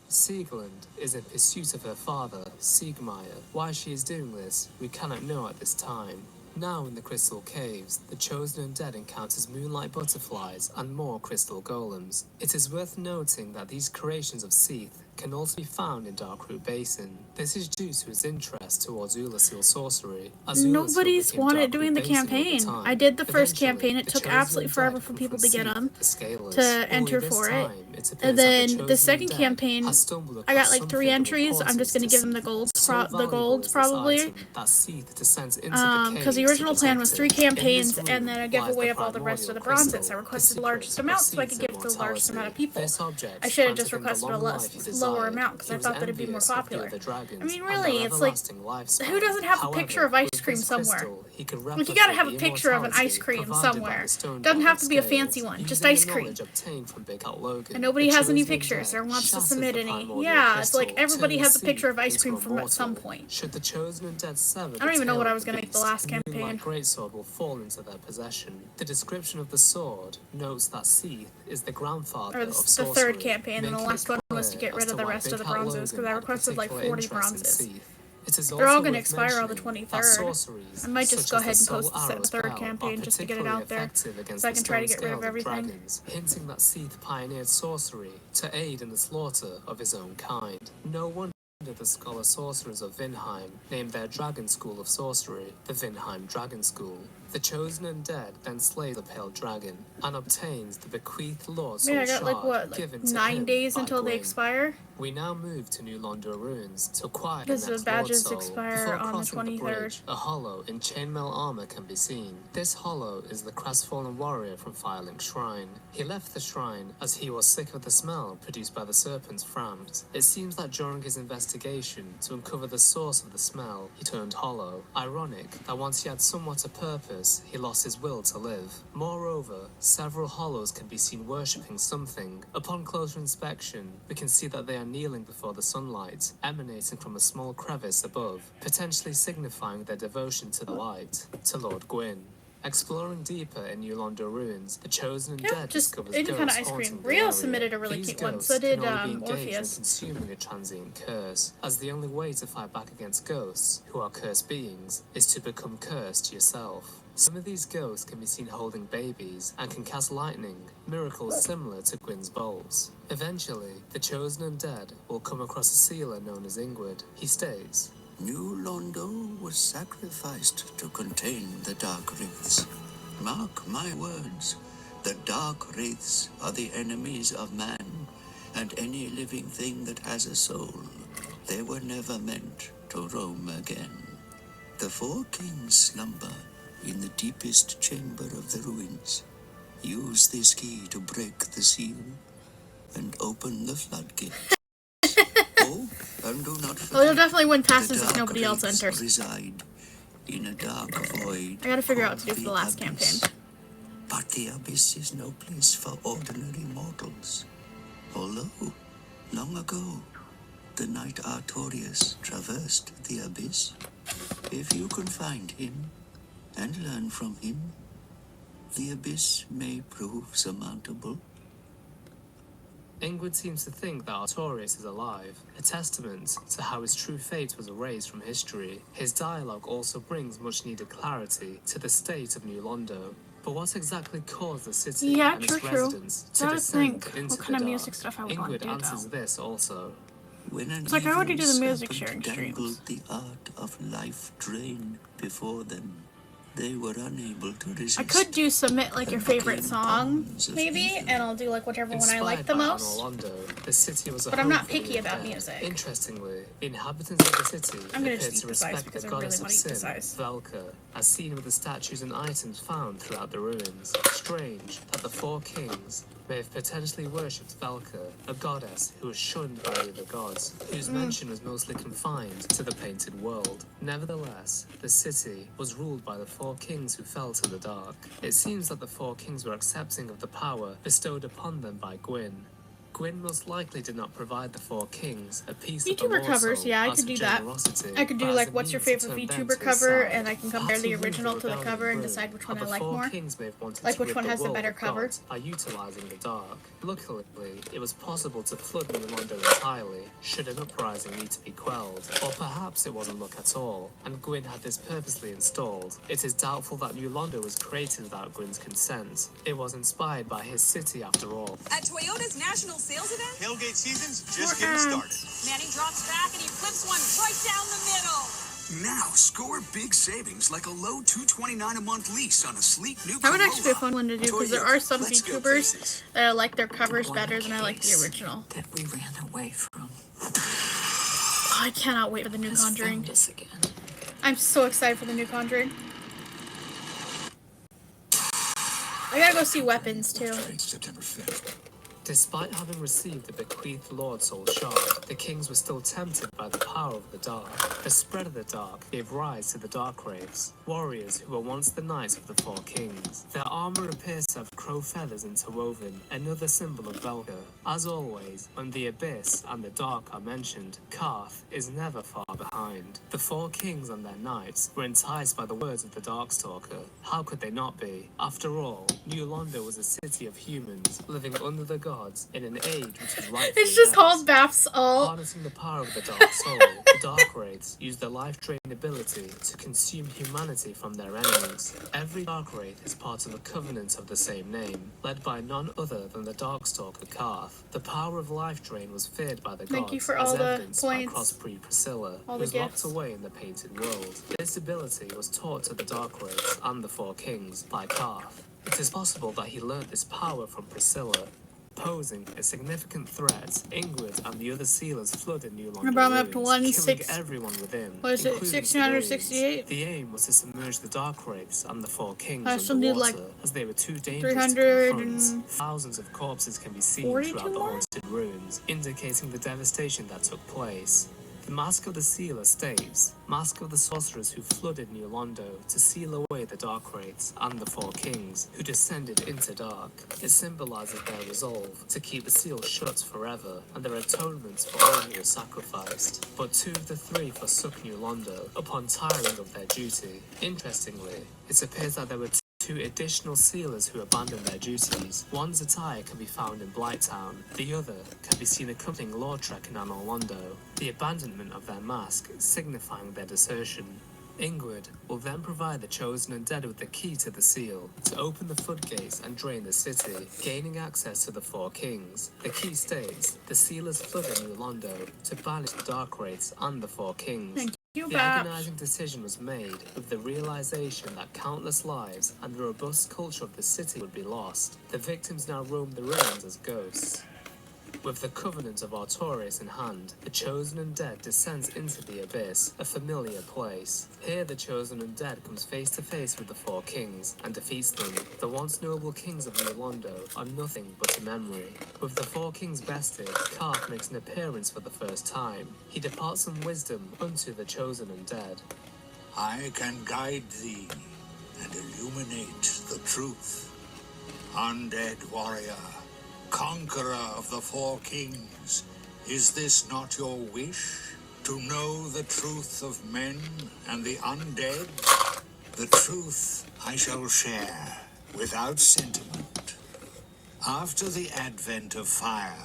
Sieglund is in pursuit of her father, Siegmeyer. Why she is doing this, we cannot know at this time. Now in the Crystal Caves, the chosen undead encounters moonlight butterflies and more crystal golems. It is worth noting that these creations of Seath can also be found in Darkroot Basin. This is due to his interest towards Ulasil sorcery. As Nobody's wanted doing the campaign. I did the first campaign. It took absolutely forever for people to get them, to enter for it. And then the second campaign, I got like 3 entries. I'm just gonna give them the golds, probably. Because the original plan was 3 campaigns and then a giveaway of all the rest of the bronzes. I requested the largest amount so I could give it to the largest amount of people. I should have just requested a lower amount because I thought that it'd be more popular. I mean, really, it's like, who doesn't have a picture of ice cream somewhere? Like, you gotta have a picture of an ice cream somewhere. Doesn't have to be a fancy one, just ice cream. And nobody has any pictures or wants to submit any. Yeah, it's like everybody has a picture of ice cream from at some point. Should the chosen undead sever, I don't even know what I was gonna make the last campaign. Moonlight greatsword will fall into their possession. The description of the sword notes that Seath is the grandfather of sorcery. The third campaign, and the last one was to get rid of the rest of the bronzes because I requested like 40 bronzes. They're all going to expire on the 23rd. I might just go ahead and post this at the third campaign just to get it out there, so I can try to get rid of everything. Hinting that Seath pioneered sorcery to aid in the slaughter of his own kind. No wonder the scholar sorcerers of Vinheim named their dragon school of sorcery the Vinheim Dragon School. The chosen undead then slays the pale dragon and obtains the bequeathed Lord Soul I got like Shard what, like given to 9 days by until they Gwyn. expire? We now move to New Londo Ruins to acquire Because the the next badges Lord Soul. expire Before on the crossing 23rd. bridge, a hollow in chainmail armor can be seen. This hollow is the crestfallen warrior from Firelink Shrine. He left the shrine as he was sick of the smell produced by the serpent's frams. It seems that during his investigation to uncover the source of the smell, he turned hollow. Ironic that once he had somewhat a purpose, he lost his will to live. Moreover, several hollows can be seen worshipping something. Upon closer inspection, we can see that they are kneeling before the sunlight, emanating from a small crevice above, potentially signifying their devotion to the light, to Lord Gwyn. Exploring deeper in New Londo ruins, the chosen undead discovers any kind of ghosts ice cream. haunting the Rio area. submitted a really These cute one, ghosts so did can only be engaged in Orpheus. consuming a transient curse, as the only way to fight back against ghosts, who are cursed beings, is to become cursed yourself. Some of these ghosts can be seen holding babies and can cast lightning, miracles similar to Gwyn's bolts. Eventually, the chosen undead will come across a sealer known as Ingward. He states, New Londo was sacrificed to contain the Dark Wraiths. Mark my words, the Dark Wraiths are the enemies of man and any living thing that has a soul. They were never meant to roam again. The 4 kings slumber in the deepest chamber of the ruins. Use this key to break the seal and open the floodgate. Oh, and do not forget, You'll definitely win past this if Dark nobody else Wraiths enters. reside in a dark void. I gotta figure out what to do for called the last Abyss. campaign. But the Abyss is no place for ordinary mortals. Although, long ago, the knight Artorius traversed the Abyss. If you can find him and learn from him, the Abyss may prove surmountable. Ingrid seems to think that Artorias is alive, a testament to how his true fate was erased from history. His dialogue also brings much needed clarity to the state of New Londo. But what exactly caused the city and its residents to descend into what kind the of dark? music stuff I would want to Ingrid do, answers though. this also. When an It's like I already do the evil music serpent sharing streams. dangled the art of life drain before them, they were unable to resist. I could do submit like your favorite song, maybe, and I'll do like whichever one I like the most. The city was a but I'm home not for the picky about undead. music. Interestingly, the inhabitants of the city I'm gonna appear just eat to the size respect because the I really goddess want of to eat the sin, size. Velka, as seen with the statues and items found throughout the ruins. Strange that the four kings may have potentially worshipped Velka, a goddess who was shunned by the other gods, whose mention was mostly confined to the painted world. Nevertheless, the city was ruled by the four kings who fell to the dark. It seems that the four kings were accepting of the power bestowed upon them by Gwyn. Gwyn most likely did not provide the four kings a piece of the VTuber Lord's covers, soul yeah, I as could a do that. generosity, I could do but as like a what's your means to favorite turn them VTuber to his cover, side. and I can Perhaps compare the he ruled original to the rebellion cover and grew, decide which one how I the like four more. kings may have wanted Like to which rid one the has the world better of cover. gods by utilizing the dark. Luckily, it was possible to flood New Londo entirely, should an uprising need to be quelled. Or perhaps it wasn't luck at all, and Gwyn had this purposely installed. It is doubtful that New Londo was created without Gwyn's consent. It was inspired by his city after all. At Toyota's national sales event, Tailgate season's just getting started. Manny drops back and he flips one right down the middle. Now score big savings like a low $229 a month lease on a sleek new That would Corolla. actually be a fun one to do because there are some Let's go VTubers places. that I like their covers better than I like the original. That we ran away from. Oh, I cannot wait for the new Has Conjuring. found us again. I'm so excited for the new Conjuring. I gotta go see Weapons too. September 5th. Despite having received the bequeathed Lord Soul Shard, the kings were still tempted by the power of the dark. The spread of the dark gave rise to the Dark Wraiths, warriors who were once the knights of the four kings. Their armor appears to have crow feathers interwoven, another symbol of Velka. As always, when the Abyss and the Dark are mentioned, Karth is never far behind. The four kings and their knights were enticed by the words of the Darkstalker. How could they not be? After all, New Londo was a city of humans, living under the gods in an age which is rightfully It's just theirs. called Bath's All. Harnessing the power of the Dark Soul, the Dark Wraiths use their life-drain ability to consume humanity from their enemies. Every Dark Wraith is part of a covenant of the same name, led by none other than the Darkstalker Karth. The power of life drain was feared by the Thank gods, you for as all the evidenced by points. Crossbreed Priscilla, All who the was locked gifts. away in the Painted World. This ability was taught to the Dark Wraiths and the Four Kings by Karth. It is possible that he learnt this power from Priscilla. Posing a significant threat, Ingrid and the other sealers flooded New Londo I brought him up to ruins, killing 16 everyone within. what is it, including 1668? civilians. The aim was to submerge the Dark Wraiths and the Four Kings I still need, underwater, like, as they were too dangerous to 300 confront. and Thousands of corpses can be seen 42 throughout the more? haunted ruins, indicating the devastation that took place. The Mask of the Sealer states, Mask of the sorcerers who flooded New Londo to seal away the Dark Wraiths and the Four Kings, who descended into dark. It symbolizes their resolve to keep the seal shut forever, and their atonement for all who were sacrificed. But two of the three forsook New Londo upon tiring of their duty. Interestingly, it appears that there were two additional sealers who abandoned their duties. One's attire can be found in Blighttown, the other can be seen accompanying Lautrec in Anor Londo, the abandonment of their mask signifying their desertion. Ingrid will then provide the chosen undead with the key to the seal to open the floodgates and drain the city, gaining access to the Four Kings. The key states, the sealers flooded New Londo to banish the Dark Wraiths and the Four Kings. Thank you, The Babs. agonizing decision was made with the realization that countless lives and the robust culture of the city would be lost. The victims now roam the ruins as ghosts. With the covenant of Artorias in hand, the chosen undead descends into the abyss, a familiar place. Here the chosen undead comes face to face with the Four Kings and defeats them. The once noble kings of New Londo are nothing but a memory. With the Four Kings bested, Karth makes an appearance for the first time. He departs some wisdom unto the chosen undead. I can guide thee and illuminate the truth. Undead warrior, conqueror of the Four Kings, is this not your wish? To know the truth of men and the undead? The truth I shall share without sentiment. After the advent of fire,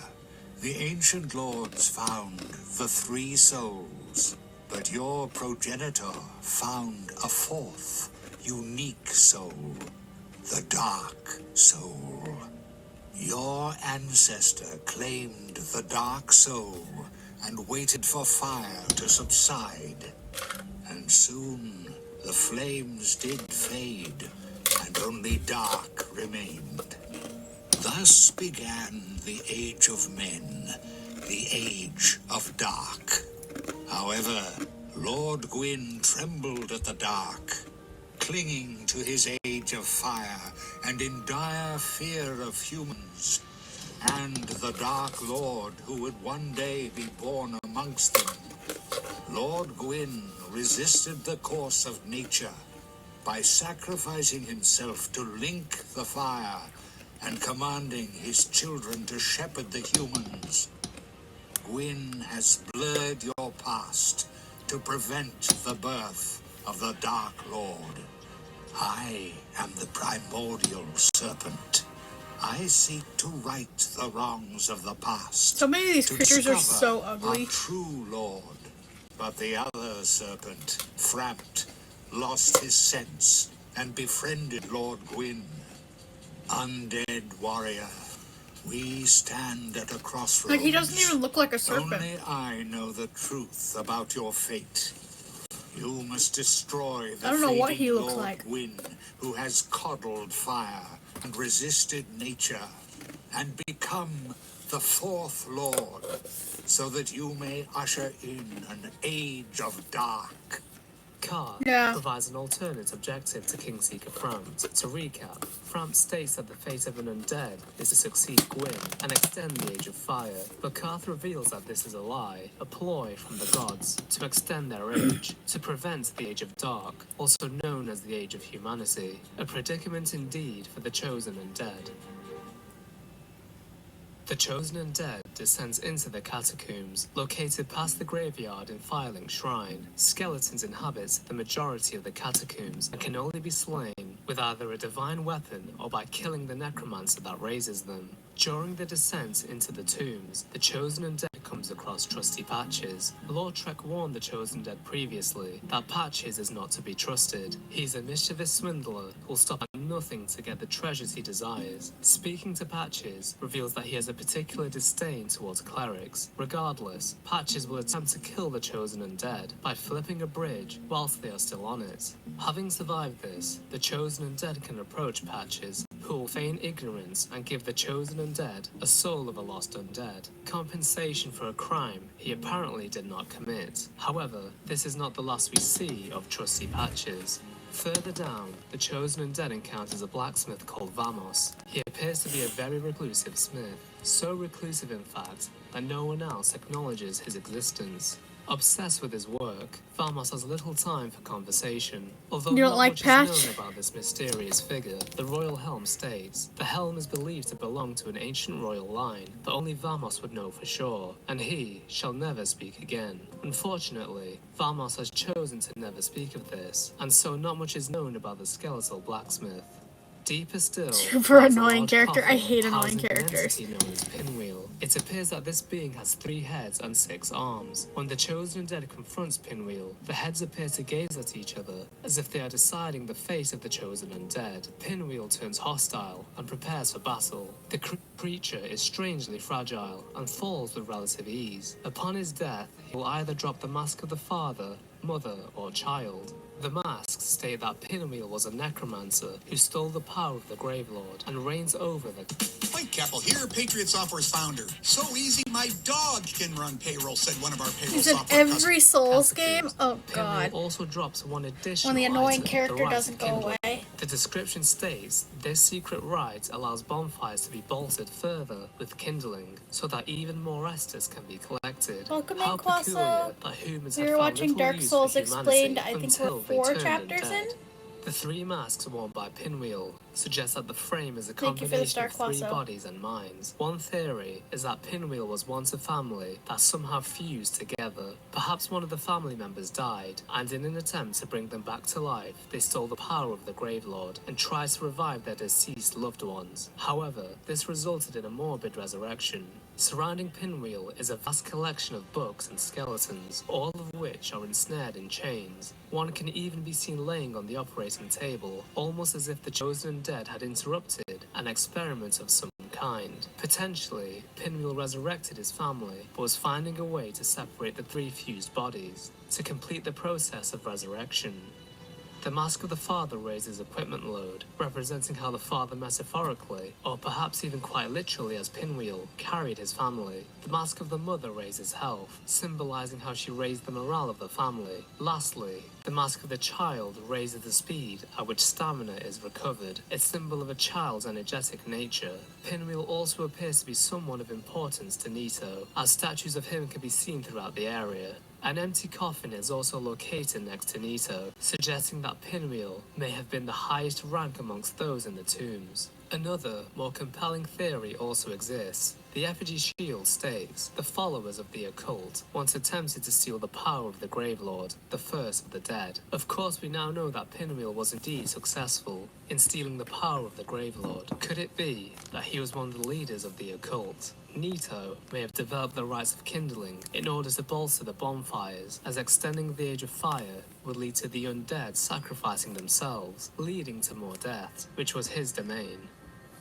The ancient lords found the 3 souls, but your progenitor found a 4th, unique soul, the Dark Soul. Your ancestor claimed the Dark Soul and waited for fire to subside. And soon the flames did fade, and only dark remained. Thus began the Age of Men, the Age of Dark. However, Lord Gwyn trembled at the dark, clinging to his Age of Fire and in dire fear of humans, and the Dark Lord who would one day be born amongst them. Lord Gwyn resisted the course of nature by sacrificing himself to link the fire and commanding his children to shepherd the humans. Gwyn has blurred your past to prevent the birth of the Dark Lord. I am the primordial serpent. I seek to right the wrongs of the past. So many of these creatures are so ugly. Our true Lord. But the other serpent, Frampt, lost his sense and befriended Lord Gwyn. Undead warrior, we stand at a crossroads. Like, he doesn't even look like a serpent. Only I know the truth about your fate. You must destroy the I don't know what he looks Lord like. Gwyn, who has coddled fire and resisted nature, and become the 4th Lord, so that you may usher in an age of dark. Carr provides an alternate objective to Kingseeker Frampt. To recap, Frampt states that the fate of an undead is to succeed Gwyn and extend the Age of Fire, but Carth reveals that this is a lie, a ploy from the gods to extend their age, to prevent the Age of Dark, also known as the Age of Humanity, a predicament indeed for the chosen undead. The chosen undead descends into the catacombs, located past the graveyard in Firelink Shrine. Skeletons inhabit the majority of the catacombs and can only be slain with either a divine weapon or by killing the necromancer that raises them. During the descent into the tombs, the chosen undead comes across trusty Patches. Lord Trek warned the chosen undead previously that Patches is not to be trusted. He's a mischievous swindler who'll stop at nothing to get the treasures he desires. Speaking to Patches reveals that he has a particular disdain towards clerics. Regardless, Patches will attempt to kill the chosen undead by flipping a bridge whilst they are still on it. Having survived this, the chosen undead can approach Patches, who will feign ignorance and give the chosen undead a soul of a lost undead, compensation for a crime he apparently did not commit. However, this is not the last we see of trusty Patches. Further down, the chosen undead encounters a blacksmith called Vamos. He appears to be a very reclusive smith, so reclusive in fact that no one else acknowledges his existence. Obsessed with his work, Vamos has little time for conversation. Although you don't not like much Patch? is known about this mysterious figure, the royal helm states the helm is believed to belong to an ancient royal line, but only Vamos would know for sure, and he shall never speak again. Unfortunately, Vamos has chosen to never speak of this, and so not much is known about the skeletal blacksmith. Deeper still, Super lies a annoying large character. I coffin hate annoying housing an characters. entity known as Pinwheel. It appears that this being has 3 heads and 6 arms. When the chosen undead confronts Pinwheel, the heads appear to gaze at each other, as if they are deciding the fate of the chosen undead. Pinwheel turns hostile and prepares for battle. The creature is strangely fragile and falls with relative ease. Upon his death, he will either drop the mask of the father, mother, or child. The masks state that Pinwheel was a necromancer who stole the power of the Gravelord and reigns over the... Whitechapel here, Patriot Software's founder. So easy, my dog can run payroll, said one of our payroll He's in software every Souls game? Oh god. Pinwheel also drops one additional When the annoying item, character the right doesn't to go kindle. away. The description states, this secret rite allows bonfires to be bolstered further with kindling, so that even more Estus can be collected. Welcome How in, Quasso. peculiar that humans We had were found watching little Dark use for Souls humanity Explained. I think until we're they 4 turned chapters undead. in. The 3 masks worn by Pinwheel suggests that the frame is a combination of three bodies and minds. One theory is that Pinwheel was once a family that somehow fused together. Perhaps one of the family members died, and in an attempt to bring them back to life, they stole the power of the Gravelord and tried to revive their deceased loved ones. However, this resulted in a morbid resurrection. Surrounding Pinwheel is a vast collection of books and skeletons, all of which are ensnared in chains. One can even be seen laying on the operating table, almost as if the chosen undead had interrupted an experiment of some kind. Potentially, Pinwheel resurrected his family, but was finding a way to separate the three fused bodies to complete the process of resurrection. The Mask of the Father raises equipment load, representing how the father metaphorically, or perhaps even quite literally as Pinwheel, carried his family. The Mask of the Mother raises health, symbolizing how she raised the morale of the family. Lastly, the Mask of the Child raises the speed at which stamina is recovered, a symbol of a child's energetic nature. Pinwheel also appears to be someone of importance to Nito, as statues of him can be seen throughout the area. An empty coffin is also located next to Nito, suggesting that Pinwheel may have been the highest rank amongst those in the tombs. Another, more compelling theory also exists. The effigy shield states the followers of the occult once attempted to steal the power of the Gravelord, the first of the dead. Of course, we now know that Pinwheel was indeed successful in stealing the power of the Gravelord. Could it be that he was one of the leaders of the occult? Nito may have developed the rites of kindling in order to bolster the bonfires, as extending the Age of Fire would lead to the undead sacrificing themselves, leading to more death, which was his domain.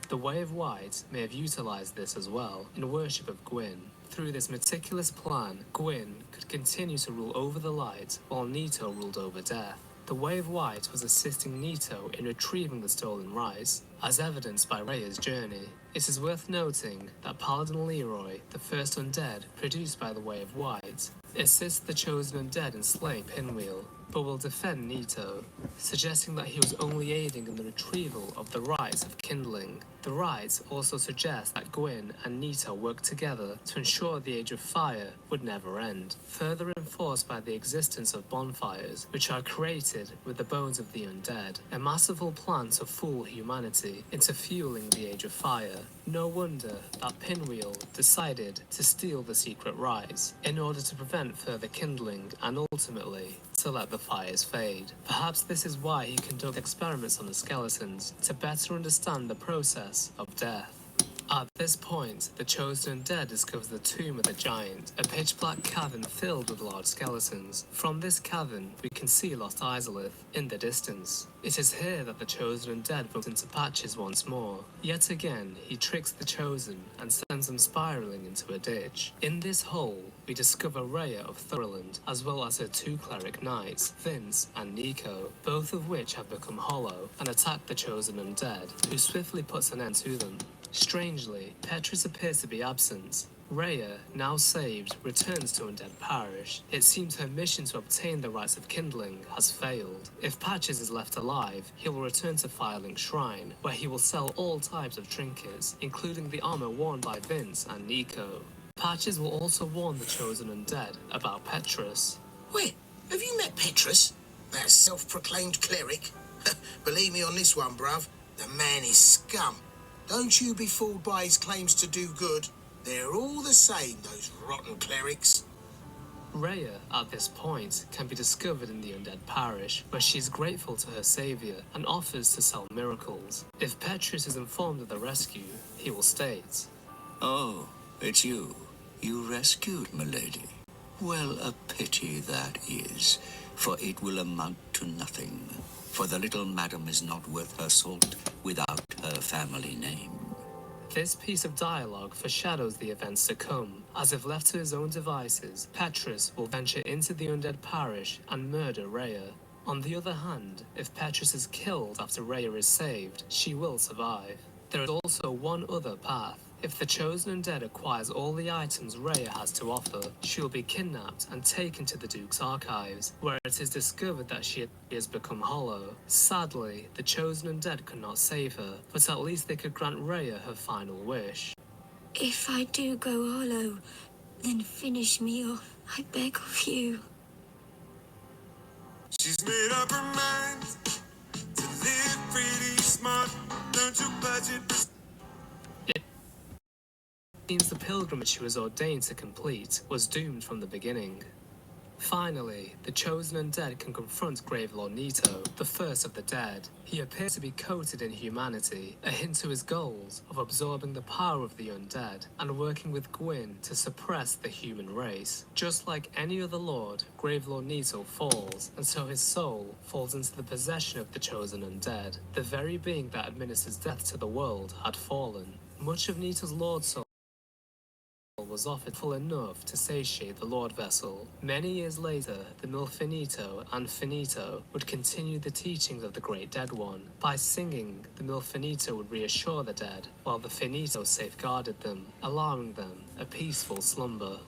The Way of White may have utilized this as well in worship of Gwyn. Through this meticulous plan, Gwyn could continue to rule over the light while Nito ruled over death. The Way of White was assisting Nito in retrieving the stolen rice, as evidenced by Rhea's journey. It is worth noting that Paladin Leroy, the first undead produced by the Way of White, assists the chosen undead in slaying Pinwheel, but will defend Nito, suggesting that he was only aiding in the retrieval of the rites of kindling. The rites also suggest that Gwyn and Nito worked together to ensure the Age of Fire would never end, further enforced by the existence of bonfires, which are created with the bones of the undead, a masterful plan to fool humanity into fueling the Age of Fire. No wonder that Pinwheel decided to steal the secret rites in order to prevent further kindling and ultimately to let the fires fade. Perhaps this is why he conducted experiments on the skeletons to better understand the process of death. At this point, the chosen undead discovers the tomb of the giant, a pitch-black cavern filled with large skeletons. From this cavern, we can see Lost Izalith in the distance. It is here that the chosen undead bumps into Patches once more. Yet again, he tricks the chosen and sends them spiraling into a ditch. In this hole, we discover Rhea of Thorland, as well as her two cleric knights, Vince and Nico, both of which have become hollow and attack the chosen undead, who swiftly puts an end to them. Strangely, Petrus appears to be absent. Rhea, now saved, returns to Undead Parish. It seems her mission to obtain the rites of kindling has failed. If Patches is left alive, he will return to Firelink Shrine, where he will sell all types of trinkets, including the armor worn by Vince and Nico. Patches will also warn the chosen undead about Petrus. Wait, have you met Petrus? That self-proclaimed cleric? Believe me on this one, bruv. The man is scum. Don't you be fooled by his claims to do good. They're all the same, those rotten clerics. Rhea, at this point, can be discovered in the Undead Parish, where she is grateful to her savior and offers to sell miracles. If Petrus is informed of the rescue, he will state, "Oh, it's you. You rescued milady. Well, a pity that is, for it will amount to nothing. For the little madam is not worth her salt without her family name." This piece of dialogue foreshadows the events to come, as if left to his own devices, Petrus will venture into the Undead Parish and murder Rhea. On the other hand, if Petrus is killed after Rhea is saved, she will survive. There is also one other path. If the chosen undead acquires all the items Rhea has to offer, she will be kidnapped and taken to the Duke's archives, where it is discovered that she has become hollow. Sadly, the chosen undead could not save her, but at least they could grant Rhea her final wish. If I do go hollow, then finish me off, I beg of you. She's made up her mind to live pretty smart. It seems the pilgrimage he was ordained to complete was doomed from the beginning. Finally, the chosen undead can confront Gravelord Nito, the first of the dead. He appears to be coated in humanity, a hint to his goals of absorbing the power of the undead and working with Gwyn to suppress the human race. Just like any other lord, Gravelord Nito falls, and so his soul falls into the possession of the chosen undead. The very being that administers death to the world had fallen. Much of Nito's lord soul was offered full enough to satiate the Lord Vessel. Many years later, the Milfinito and Finito would continue the teachings of the Great Dead One. By singing, the Milfinito would reassure the dead, while the Finito safeguarded them, allowing them a peaceful slumber.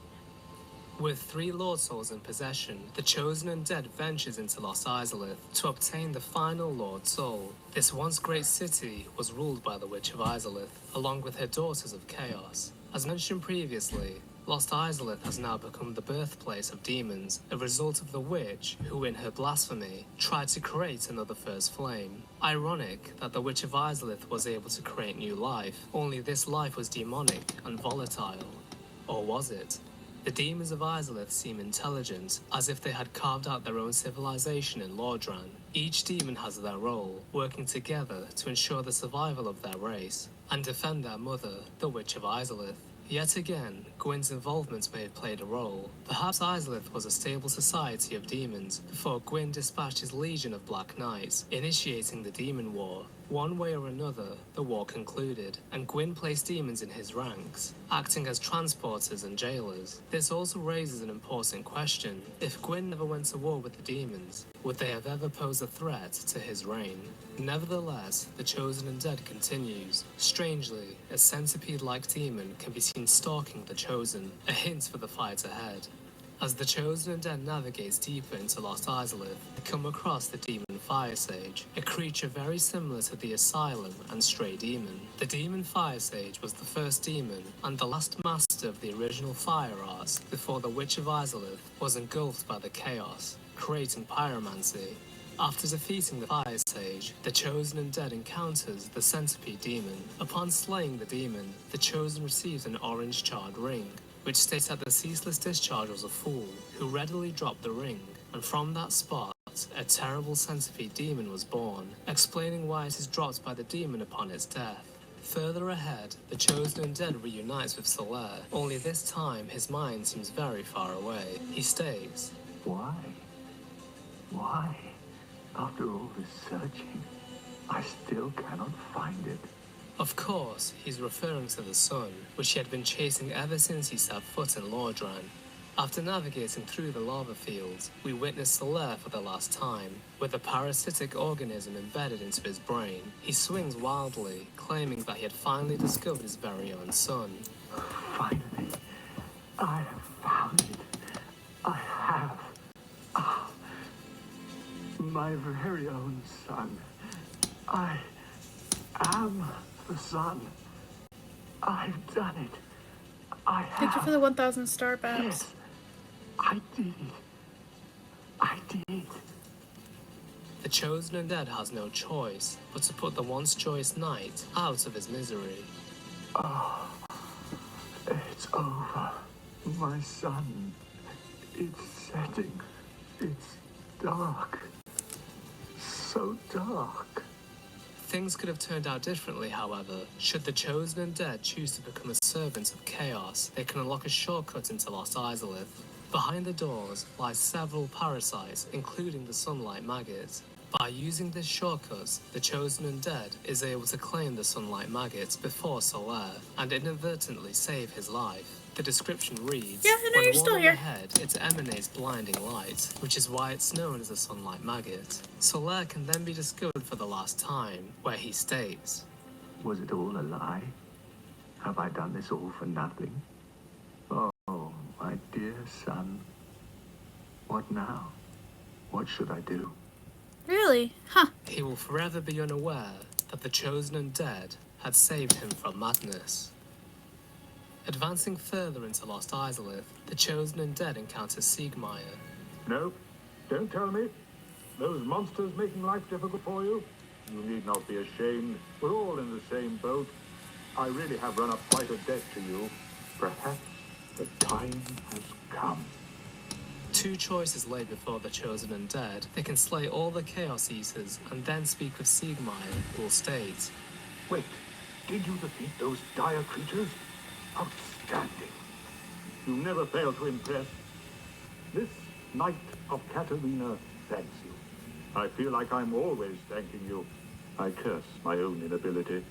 With 3 Lord Souls in possession, the Chosen Undead ventures into Lost Izalith to obtain the final Lord Soul. This once great city was ruled by the Witch of Izalith, along with her Daughters of Chaos. As mentioned previously, Lost Izalith has now become the birthplace of demons, a result of the witch who, in her blasphemy, tried to create another First Flame. Ironic that the Witch of Izalith was able to create new life, only this life was demonic and volatile. Or was it? The demons of Izalith seem intelligent, as if they had carved out their own civilization in Lordran. Each demon has their role, working together to ensure the survival of their race, and defend their mother, the Witch of Izalith. Yet again, Gwyn's involvement may have played a role. Perhaps Izalith was a stable society of demons before Gwyn dispatched his legion of Black Knights, initiating the Demon War. One way or another, the war concluded, and Gwyn placed demons in his ranks, acting as transporters and jailers. This also raises an important question. If Gwyn never went to war with the demons, would they have ever posed a threat to his reign? Nevertheless, the Chosen Undead continues. Strangely, a centipede-like demon can be seen stalking the Chosen, a hint for the fight ahead. As the Chosen Undead navigates deeper into Lost Izalith, they come across the Demon Fire Sage, a creature very similar to the Asylum and Stray Demon. The Demon Fire Sage was the first demon and the last master of the original fire arts before the Witch of Izalith was engulfed by the Chaos, creating pyromancy. After defeating the Fire Sage, the Chosen Undead encounters the Centipede Demon. Upon slaying the demon, the Chosen receives an orange charred ring, which states that the ceaseless discharge was a fool who readily dropped the ring, and from that spot, a terrible centipede demon was born, explaining why it is dropped by the demon upon its death. Further ahead, the Chosen Undead reunites with Solaire, only this time his mind seems very far away. He states, Why? Why? After all this searching, I still cannot find it. Of course, he's referring to the sun, which he had been chasing ever since he set foot in Lordran. After navigating through the lava fields, we witness Solaire for the last time. With a parasitic organism embedded into his brain, he swings wildly, claiming that he had finally discovered his very own sun. Finally, I have found it. I have. Ah, my very own sun. I am the sun. I've done it. I have. Thank you for the 1,000 star bats. Yes, I did. I did. The Chosen Undead has no choice but to put the once joyous knight out of his misery. Oh, it's over. My sun. It's setting. It's dark. So dark. Things could have turned out differently, however. Should the Chosen Undead choose to become a servant of chaos, they can unlock a shortcut into Lost Izalith. Behind the doors lie several parasites, including the Sunlight Maggot. By using this shortcut, the Chosen Undead is able to claim the Sunlight Maggot before Solaire, and inadvertently save his life. The description reads, yeah, I know you're still here. Ahead, it emanates blinding light, which is why it's known as a Sunlight Maggot. Solaire can then be discovered for the last time, where he states, Was it all a lie? Have I done this all for nothing? Oh, my dear son. What now? What should I do? Really? Huh. He will forever be unaware that the Chosen Undead had saved him from madness. Advancing further into Lost Izalith, the Chosen Undead encounters Siegmeyer. No, don't tell me. Those monsters making life difficult for you? You need not be ashamed. We're all in the same boat. I really have run up quite a debt to you. Perhaps the time has come. Two choices lay before the chosen undead. They can slay all the Chaos Eaters and then speak with Siegmeyer, who will state, Wait, did you defeat those dire creatures? Outstanding. You never fail to impress. This Knight of Katarina thanks you. I feel like I'm always thanking you. I curse my own inability.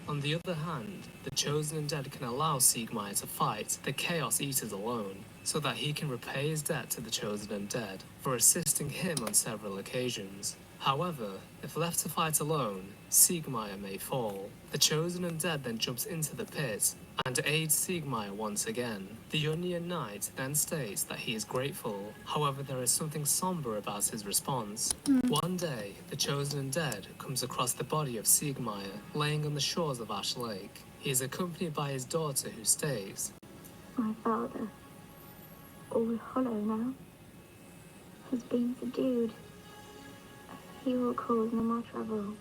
On the other hand, the chosen undead can allow Siegmeyer to fight the Chaos Eaters alone, so that he can repay his debt to the chosen undead for assisting him on several occasions. However, if left to fight alone, Siegmeyer may fall. The chosen undead then jumps into the pit and aids Siegmeyer once again. The Onion Knight then states that he is grateful, however there is something somber about his response. One day, the chosen undead comes across the body of Siegmeyer laying on the shores of Ash Lake. He is accompanied by his daughter who states, My father, all hollow now, has been subdued. He will cause no more trouble.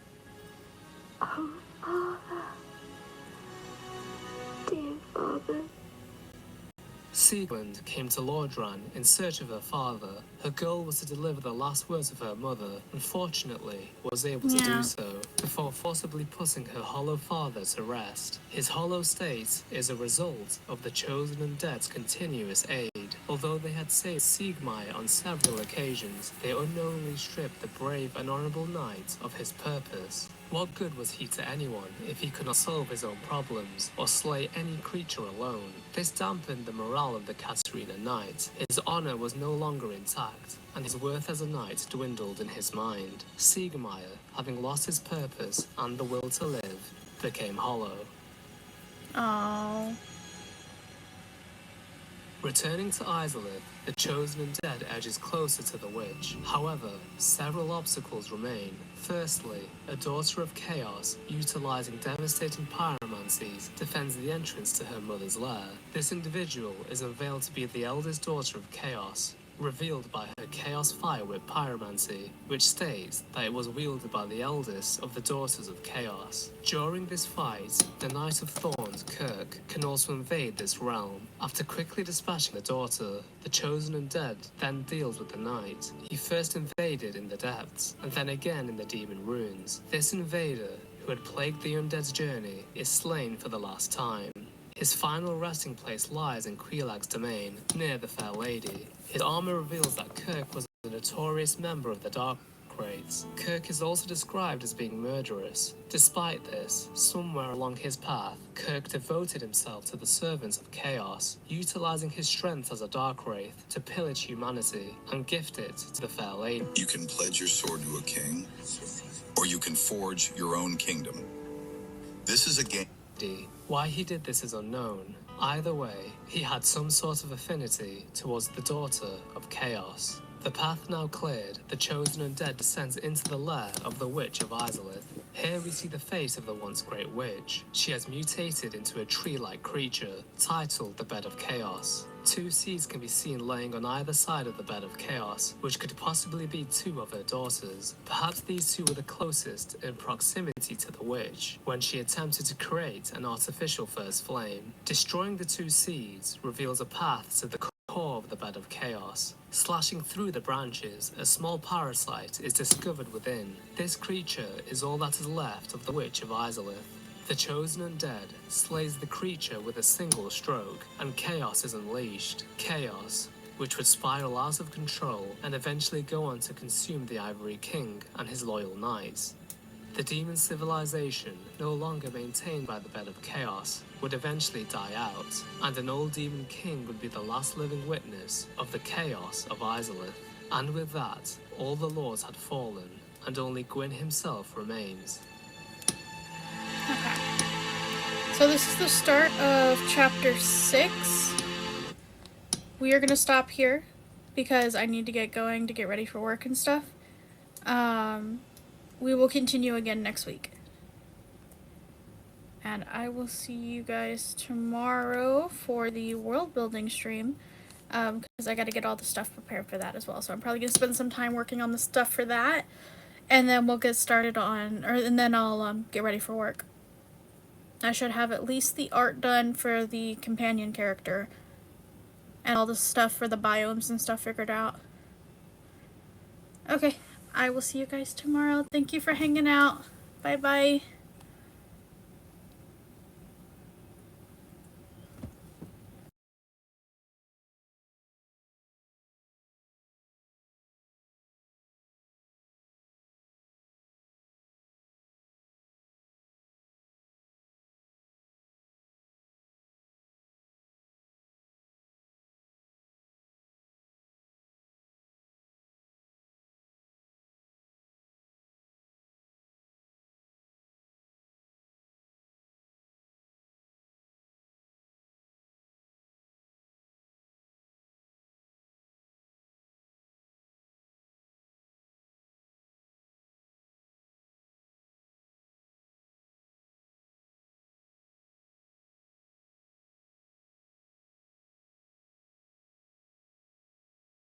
Oh, Father. Dear Father. Siegmund came to Lordran in search of her father. Her goal was to deliver the last words of her mother, and fortunately was able to do so, before forcibly putting her hollow father to rest. His hollow state is a result of the chosen undead's continuous aid. Although they had saved Siegmeyer on several occasions, they unknowingly stripped the brave and honourable knight of his purpose. What good was he to anyone if he could not solve his own problems or slay any creature alone? This dampened the morale of the Katarina Knight. His honour was no longer intact, and his worth as a knight dwindled in his mind. Siegmeyer, having lost his purpose and the will to live, became hollow. Oh. Returning to Izalith, the chosen undead edges closer to the witch. However, several obstacles remain. Firstly, a daughter of chaos, utilizing devastating pyromancies, defends the entrance to her mother's lair. This individual is unveiled to be the eldest daughter of chaos, revealed by her chaos fire with pyromancy, which states that it was wielded by the eldest of the daughters of chaos. During this fight, the Knight of Thorns, Kirk, can also invade this realm. After quickly dispatching the daughter, the chosen undead then deals with the knight. He first invaded in the depths, and then again in the demon ruins. This invader, who had plagued the undead's journey, is slain for the last time. His final resting place lies in Quilag's domain, near the Fair Lady. His armor reveals that Kirk was a notorious member of the Dark Wraiths. Kirk is also described as being murderous. Despite this, somewhere along his path, Kirk devoted himself to the servants of Chaos, utilizing his strength as a Dark Wraith to pillage humanity and gift it to the Fair Lady. You can pledge your sword to a king, or you can forge your own kingdom. This is a game. Why he did this is unknown. Either way, he had some sort of affinity towards the daughter of Chaos. The path now cleared, the chosen undead descends into the lair of the Witch of Izalith. Here we see the face of the once great witch. She has mutated into a tree-like creature, titled the Bed of Chaos. Two seeds can be seen laying on either side of the Bed of Chaos, which could possibly be two of her daughters. Perhaps these two were the closest in proximity to the witch, when she attempted to create an artificial first flame. Destroying the two seeds reveals a path to the core of the Bed of Chaos. Slashing through the branches, a small parasite is discovered within. This creature is all that is left of the Witch of Izalith. The chosen undead slays the creature with a single stroke, and chaos is unleashed. Chaos, which would spiral out of control and eventually go on to consume the Ivory King and his loyal knights. The demon civilization, no longer maintained by the Bed of Chaos, would eventually die out, and an old demon king would be the last living witness of the chaos of Izalith. And with that, all the lords had fallen, and only Gwyn himself remains. Okay. So this is the start of chapter 6. We are going to stop here because I need to get going to get ready for work and stuff. We will continue again next week. And I will see you guys tomorrow for the world building stream. Because I got to get all the stuff prepared for that as well. So I'm probably going to spend some time working on the stuff for that. and then we'll get started on, and then I'll get ready for work. I should have at least the art done for the companion character, and all the stuff for the biomes and stuff figured out. Okay, I will see you guys tomorrow. Thank you for hanging out. Bye bye.